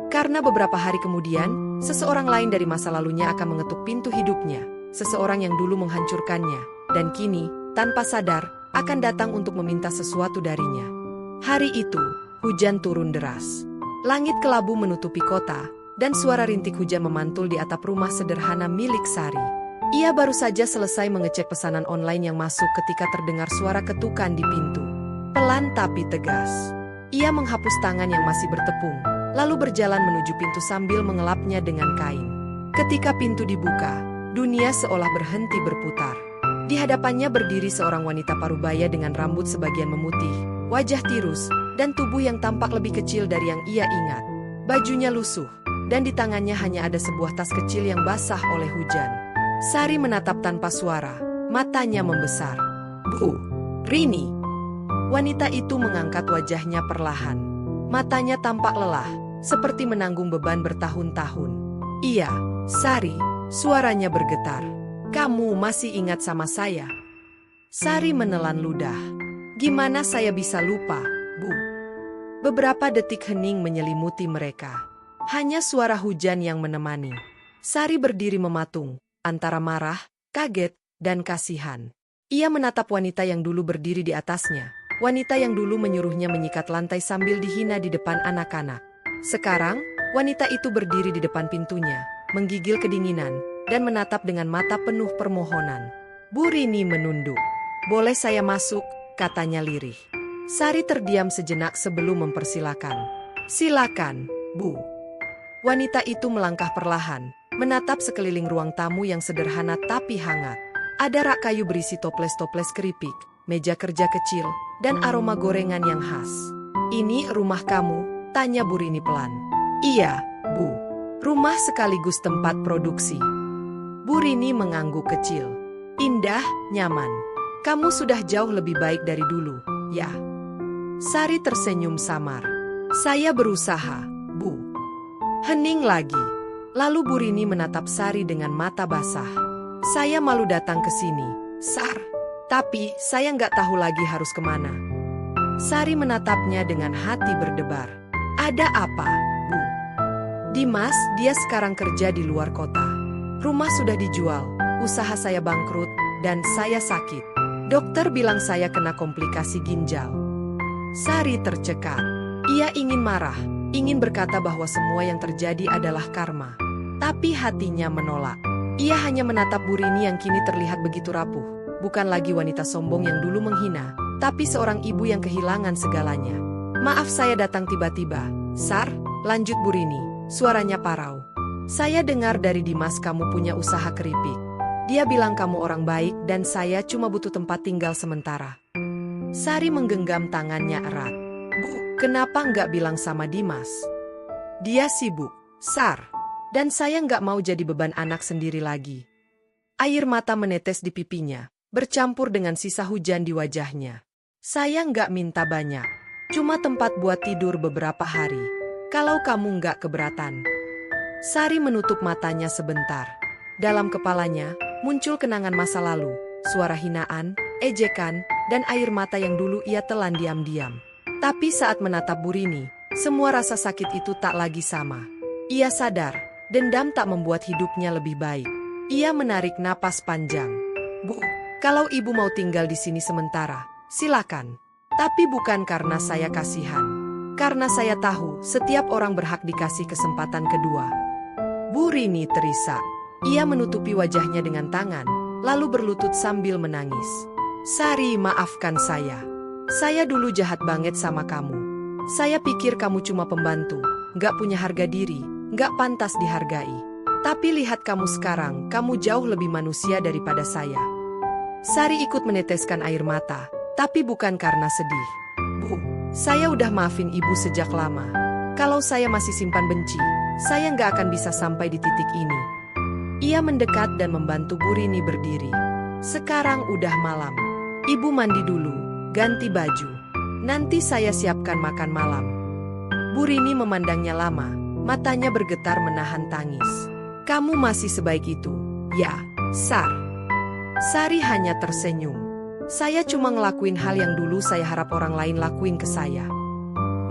Karena beberapa hari kemudian, seseorang lain dari masa lalunya akan mengetuk pintu hidupnya, seseorang yang dulu menghancurkannya, dan kini, tanpa sadar, akan datang untuk meminta sesuatu darinya. Hari itu, hujan turun deras. Langit kelabu menutupi kota, dan suara rintik hujan memantul di atap rumah sederhana milik Sari. Ia baru saja selesai mengecek pesanan online yang masuk ketika terdengar suara ketukan di pintu. Pelan tapi tegas. Ia menghapus tangan yang masih bertepung, lalu berjalan menuju pintu sambil mengelapnya dengan kain. Ketika pintu dibuka, dunia seolah berhenti berputar. Di hadapannya berdiri seorang wanita parubaya dengan rambut sebagian memutih, wajah tirus, dan tubuh yang tampak lebih kecil dari yang ia ingat. Bajunya lusuh, dan di tangannya hanya ada sebuah tas kecil yang basah oleh hujan. Sari menatap tanpa suara, matanya membesar. "Bu, Rini." Wanita itu mengangkat wajahnya perlahan. Matanya tampak lelah, seperti menanggung beban bertahun-tahun. "Iya, Sari," suaranya bergetar. "Kamu masih ingat sama saya?" Sari menelan ludah. "Gimana saya bisa lupa, Bu?" Beberapa detik hening menyelimuti mereka. Hanya suara hujan yang menemani. Sari berdiri mematung, antara marah, kaget, dan kasihan. Ia menatap wanita yang dulu berdiri di atasnya, wanita yang dulu menyuruhnya menyikat lantai sambil dihina di depan anak-anak. Sekarang, wanita itu berdiri di depan pintunya, menggigil kedinginan, dan menatap dengan mata penuh permohonan. Bu Rini menunduk. "Boleh saya masuk?" katanya lirih. Sari terdiam sejenak sebelum mempersilakan. "Silakan, Bu." Wanita itu melangkah perlahan, menatap sekeliling ruang tamu yang sederhana tapi hangat. Ada rak kayu berisi toples-toples keripik, meja kerja kecil, dan aroma gorengan yang khas. "Ini rumah kamu?" tanya Bu Rini pelan. "Iya, Bu. Rumah sekaligus tempat produksi." Bu Rini mengangguk kecil. "Indah, nyaman. Kamu sudah jauh lebih baik dari dulu, ya?" Sari tersenyum samar. "Saya berusaha, Bu." Hening lagi. Lalu Bu Rini menatap Sari dengan mata basah. "Saya malu datang ke sini, Sar. Tapi saya nggak tahu lagi harus kemana." Sari menatapnya dengan hati berdebar. "Ada apa, Bu?" "Dimas, dia sekarang kerja di luar kota. Rumah sudah dijual, usaha saya bangkrut, dan saya sakit. Dokter bilang saya kena komplikasi ginjal." Sari tercekat. Ia ingin marah, ingin berkata bahwa semua yang terjadi adalah karma. Tapi hatinya menolak. Ia hanya menatap Bu Rini yang kini terlihat begitu rapuh. Bukan lagi wanita sombong yang dulu menghina, tapi seorang ibu yang kehilangan segalanya. "Maaf saya datang tiba-tiba, Sar," lanjut Bu Rini, suaranya parau. "Saya dengar dari Dimas kamu punya usaha keripik. Dia bilang kamu orang baik dan saya cuma butuh tempat tinggal sementara." Sari menggenggam tangannya erat. "Bu, kenapa nggak bilang sama Dimas? Dia sibuk, Sar. Dan saya nggak mau jadi beban anak sendiri lagi." Air mata menetes di pipinya, bercampur dengan sisa hujan di wajahnya. "Saya nggak minta banyak. Cuma tempat buat tidur beberapa hari. Kalau kamu nggak keberatan." Sari menutup matanya sebentar. Dalam kepalanya, muncul kenangan masa lalu, suara hinaan, ejekan, dan air mata yang dulu ia telan diam-diam. Tapi saat menatap Bu Rini, semua rasa sakit itu tak lagi sama. Ia sadar, dendam tak membuat hidupnya lebih baik. Ia menarik napas panjang. "Bu, kalau ibu mau tinggal di sini sementara, silakan. Tapi bukan karena saya kasihan. Karena saya tahu setiap orang berhak dikasih kesempatan kedua." Bu Rini terisak. Ia menutupi wajahnya dengan tangan, lalu berlutut sambil menangis. "Sari, maafkan saya. Saya dulu jahat banget sama kamu. Saya pikir kamu cuma pembantu, nggak punya harga diri, nggak pantas dihargai. Tapi lihat kamu sekarang, kamu jauh lebih manusia daripada saya." Sari ikut meneteskan air mata, tapi bukan karena sedih. "Bu, saya udah maafin ibu sejak lama. Kalau saya masih simpan benci, saya nggak akan bisa sampai di titik ini." Ia mendekat dan membantu Bu Rini berdiri. "Sekarang udah malam. Ibu mandi dulu, ganti baju. Nanti saya siapkan makan malam. Bu Rini memandangnya lama, matanya bergetar menahan tangis. Kamu masih sebaik itu, ya, Sar? Sari hanya tersenyum. Saya cuma ngelakuin hal yang dulu saya harap orang lain lakuin ke saya.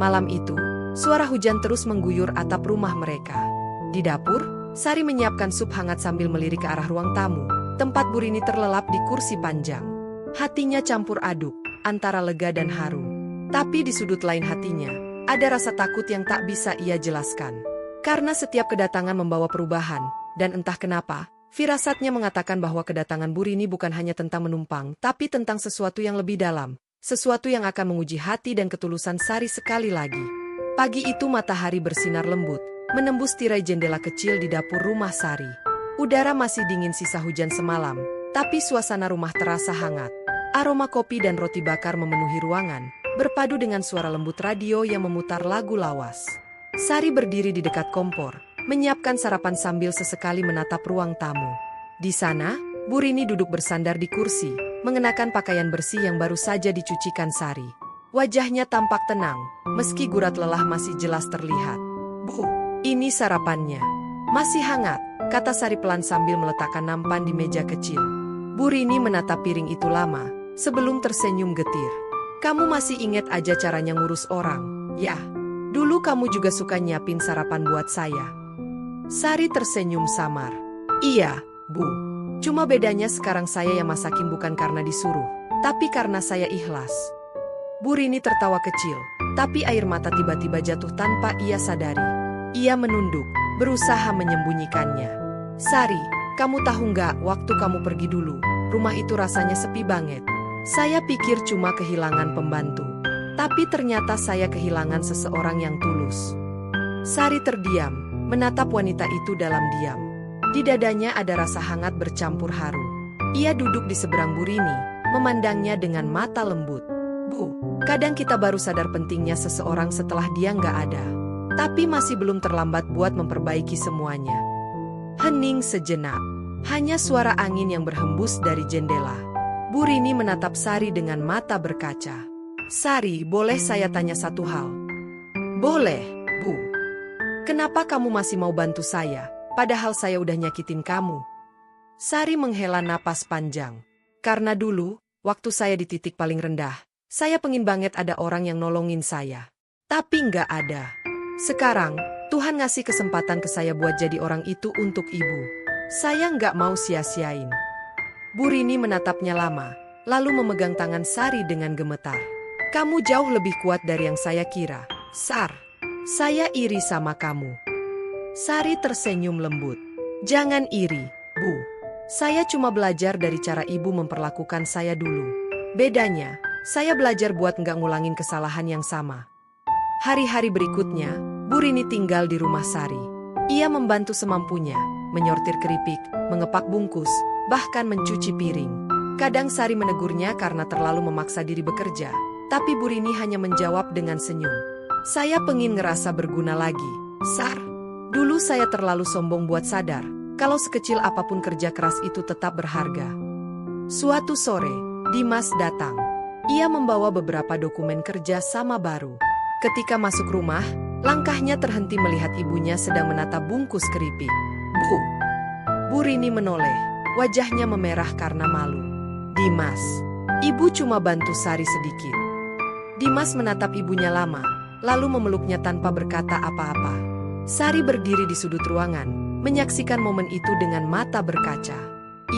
Malam itu, suara hujan terus mengguyur atap rumah mereka. Di dapur, Sari menyiapkan sup hangat sambil melirik ke arah ruang tamu, tempat Bu Rini terlelap di kursi panjang. Hatinya campur aduk, antara lega dan haru. Tapi di sudut lain hatinya, ada rasa takut yang tak bisa ia jelaskan. Karena setiap kedatangan membawa perubahan, dan entah kenapa, firasatnya mengatakan bahwa kedatangan Bu Rini bukan hanya tentang menumpang, tapi tentang sesuatu yang lebih dalam. Sesuatu yang akan menguji hati dan ketulusan Sari sekali lagi. Pagi itu matahari bersinar lembut, menembus tirai jendela kecil di dapur rumah Sari. Udara masih dingin sisa hujan semalam, tapi suasana rumah terasa hangat. Aroma kopi dan roti bakar memenuhi ruangan, berpadu dengan suara lembut radio yang memutar lagu lawas. Sari berdiri di dekat kompor, menyiapkan sarapan sambil sesekali menatap ruang tamu. Di sana, Bu Rini duduk bersandar di kursi, mengenakan pakaian bersih yang baru saja dicucikan Sari. Wajahnya tampak tenang, meski gurat lelah masih jelas terlihat. Bu, ini sarapannya. Masih hangat, kata Sari pelan sambil meletakkan nampan di meja kecil. Bu Rini menatap piring itu lama, sebelum tersenyum getir. Kamu masih ingat aja caranya ngurus orang, ya? Dulu kamu juga suka nyiapin sarapan buat saya. Sari tersenyum samar. Iya, Bu. Cuma bedanya sekarang saya yang masakin bukan karena disuruh, tapi karena saya ikhlas. Bu Rini tertawa kecil, tapi air mata tiba-tiba jatuh tanpa ia sadari. Ia menunduk, berusaha menyembunyikannya. Sari, kamu tahu nggak, waktu kamu pergi dulu, rumah itu rasanya sepi banget. Saya pikir cuma kehilangan pembantu, tapi ternyata saya kehilangan seseorang yang tulus. Sari terdiam, menatap wanita itu dalam diam. Di dadanya ada rasa hangat bercampur haru. Ia duduk di seberang Bu Rini, memandangnya dengan mata lembut. Bu, kadang kita baru sadar pentingnya seseorang setelah dia nggak ada. Tapi masih belum terlambat buat memperbaiki semuanya. Hening sejenak, hanya suara angin yang berhembus dari jendela. Bu Rini menatap Sari dengan mata berkaca. Sari, boleh saya tanya satu hal? Boleh, Bu. Kenapa kamu masih mau bantu saya, padahal saya udah nyakitin kamu? Sari menghela napas panjang. Karena dulu, waktu saya di titik paling rendah, saya pengin banget ada orang yang nolongin saya. Tapi nggak ada. Sekarang, Tuhan ngasih kesempatan ke saya buat jadi orang itu untuk ibu. Saya nggak mau sia-siain. Bu Rini menatapnya lama, lalu memegang tangan Sari dengan gemetar. Kamu jauh lebih kuat dari yang saya kira, Sar. Saya iri sama kamu. Sari tersenyum lembut. Jangan iri, Bu. Saya cuma belajar dari cara ibu memperlakukan saya dulu. Bedanya, saya belajar buat nggak ngulangin kesalahan yang sama. Hari-hari berikutnya, Bu Rini tinggal di rumah Sari. Ia membantu semampunya, menyortir keripik, mengepak bungkus, bahkan mencuci piring. Kadang Sari menegurnya karena terlalu memaksa diri bekerja, tapi Bu Rini hanya menjawab dengan senyum. Saya pengin ngerasa berguna lagi, Sar. Dulu saya terlalu sombong buat sadar, kalau sekecil apapun kerja keras itu tetap berharga. Suatu sore, Dimas datang. Ia membawa beberapa dokumen kerja sama baru. Ketika masuk rumah, langkahnya terhenti melihat ibunya sedang menata bungkus keripik. Bu Rini menoleh. Wajahnya memerah karena malu. Dimas, ibu cuma bantu Sari sedikit. Dimas menatap ibunya lama, lalu memeluknya tanpa berkata apa-apa. Sari berdiri di sudut ruangan, menyaksikan momen itu dengan mata berkaca.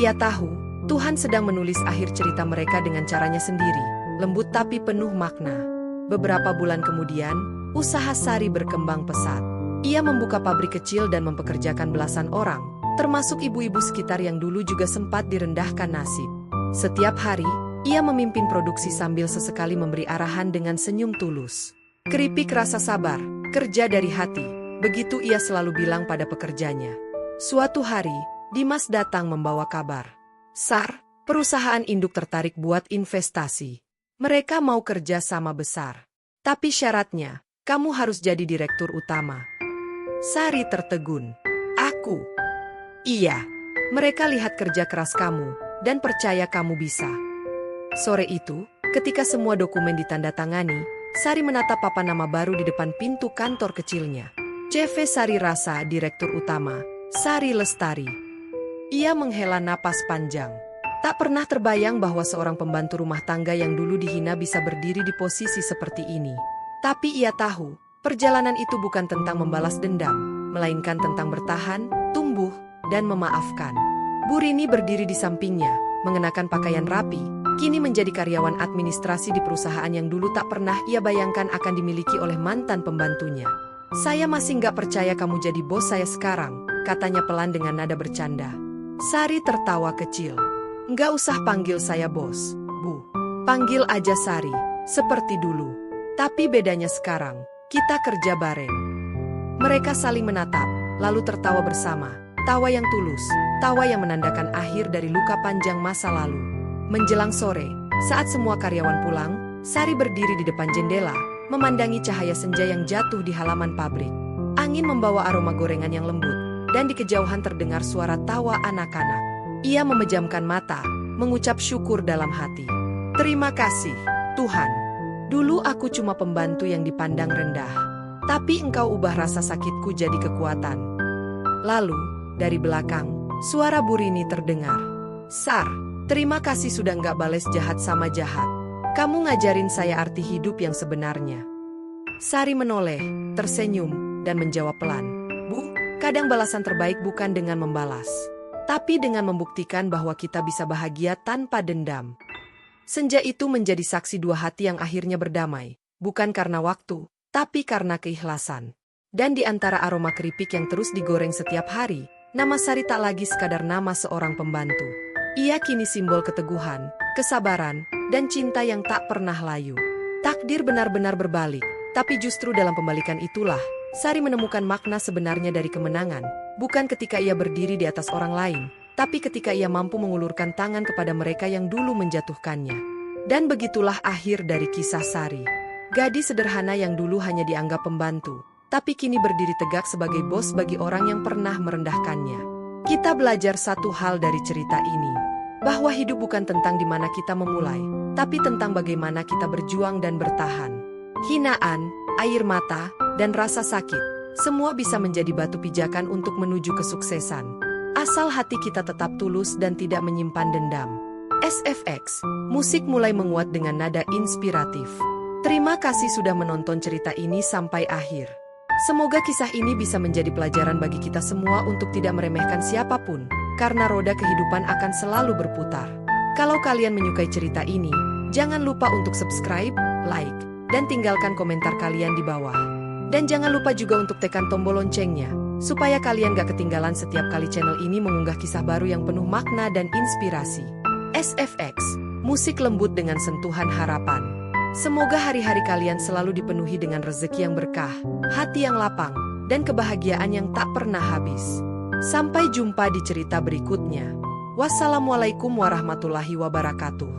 Ia tahu, Tuhan sedang menulis akhir cerita mereka dengan caranya sendiri, lembut tapi penuh makna. Beberapa bulan kemudian, usaha Sari berkembang pesat. Ia membuka pabrik kecil dan mempekerjakan belasan orang, termasuk ibu-ibu sekitar yang dulu juga sempat direndahkan nasib. Setiap hari, ia memimpin produksi sambil sesekali memberi arahan dengan senyum tulus. Keripik rasa sabar, kerja dari hati, begitu ia selalu bilang pada pekerjanya. Suatu hari, Dimas datang membawa kabar. Sar, perusahaan induk tertarik buat investasi. Mereka mau kerja sama besar. Tapi syaratnya, kamu harus jadi direktur utama. Sari tertegun. Aku? Iya, mereka lihat kerja keras kamu, dan percaya kamu bisa. Sore itu, Ketika semua dokumen ditandatangani, Sari menatap papan nama baru di depan pintu kantor kecilnya. CV Sari Rasa, Direktur Utama, Sari Lestari. Ia menghela napas panjang. Tak pernah terbayang bahwa seorang pembantu rumah tangga yang dulu dihina bisa berdiri di posisi seperti ini. Tapi ia tahu, perjalanan itu bukan tentang membalas dendam, melainkan tentang bertahan, tumbuh, dan memaafkan. Bu Rini berdiri di sampingnya, mengenakan pakaian rapi, kini menjadi karyawan administrasi di perusahaan yang dulu tak pernah ia bayangkan akan dimiliki oleh mantan pembantunya. Saya masih nggak percaya kamu jadi bos saya sekarang, katanya pelan dengan nada bercanda. Sari tertawa kecil. Nggak usah panggil saya bos, Bu. Panggil aja Sari, seperti dulu. Tapi bedanya sekarang, kita kerja bareng. Mereka saling menatap, lalu tertawa bersama. Tawa yang tulus, tawa yang menandakan akhir dari luka panjang masa lalu. Menjelang sore, saat semua karyawan pulang, Sari berdiri di depan jendela, memandangi cahaya senja yang jatuh di halaman pabrik. Angin membawa aroma gorengan yang lembut, dan di kejauhan terdengar suara tawa anak-anak. Ia memejamkan mata, mengucap syukur dalam hati. Terima kasih, Tuhan. Dulu aku cuma pembantu yang dipandang rendah. Tapi engkau ubah rasa sakitku jadi kekuatan. Lalu, dari belakang, suara Bu Rini terdengar. Sar, terima kasih sudah nggak bales jahat sama jahat. Kamu ngajarin saya arti hidup yang sebenarnya. Sari menoleh, tersenyum, dan menjawab pelan. Bu, kadang balasan terbaik bukan dengan membalas, tapi dengan membuktikan bahwa kita bisa bahagia tanpa dendam. Senja itu menjadi saksi dua hati yang akhirnya berdamai, bukan karena waktu, tapi karena keikhlasan. Dan di antara aroma keripik yang terus digoreng setiap hari, nama Sari tak lagi sekadar nama seorang pembantu. Ia kini simbol keteguhan, kesabaran, dan cinta yang tak pernah layu. Takdir benar-benar berbalik, tapi justru dalam pembalikan itulah, Sari menemukan makna sebenarnya dari kemenangan, bukan ketika ia berdiri di atas orang lain, tapi ketika ia mampu mengulurkan tangan kepada mereka yang dulu menjatuhkannya. Dan begitulah akhir dari kisah Sari. Gadis sederhana yang dulu hanya dianggap pembantu, tapi kini berdiri tegak sebagai bos bagi orang yang pernah merendahkannya. Kita belajar satu hal dari cerita ini, bahwa hidup bukan tentang di mana kita memulai, tapi tentang bagaimana kita berjuang dan bertahan. Hinaan, air mata, dan rasa sakit, semua bisa menjadi batu pijakan untuk menuju kesuksesan. Asal hati kita tetap tulus dan tidak menyimpan dendam. SFX, musik mulai menguat dengan nada inspiratif. Terima kasih sudah menonton cerita ini sampai akhir. Semoga kisah ini bisa menjadi pelajaran bagi kita semua untuk tidak meremehkan siapapun, karena roda kehidupan akan selalu berputar. Kalau kalian menyukai cerita ini, jangan lupa untuk subscribe, like, dan tinggalkan komentar kalian di bawah. Dan jangan lupa juga untuk tekan tombol loncengnya, supaya kalian gak ketinggalan setiap kali channel ini mengunggah kisah baru yang penuh makna dan inspirasi. SFX, musik lembut dengan sentuhan harapan. Semoga hari-hari kalian selalu dipenuhi dengan rezeki yang berkah, hati yang lapang, dan kebahagiaan yang tak pernah habis. Sampai jumpa di cerita berikutnya. Wassalamualaikum warahmatullahi wabarakatuh.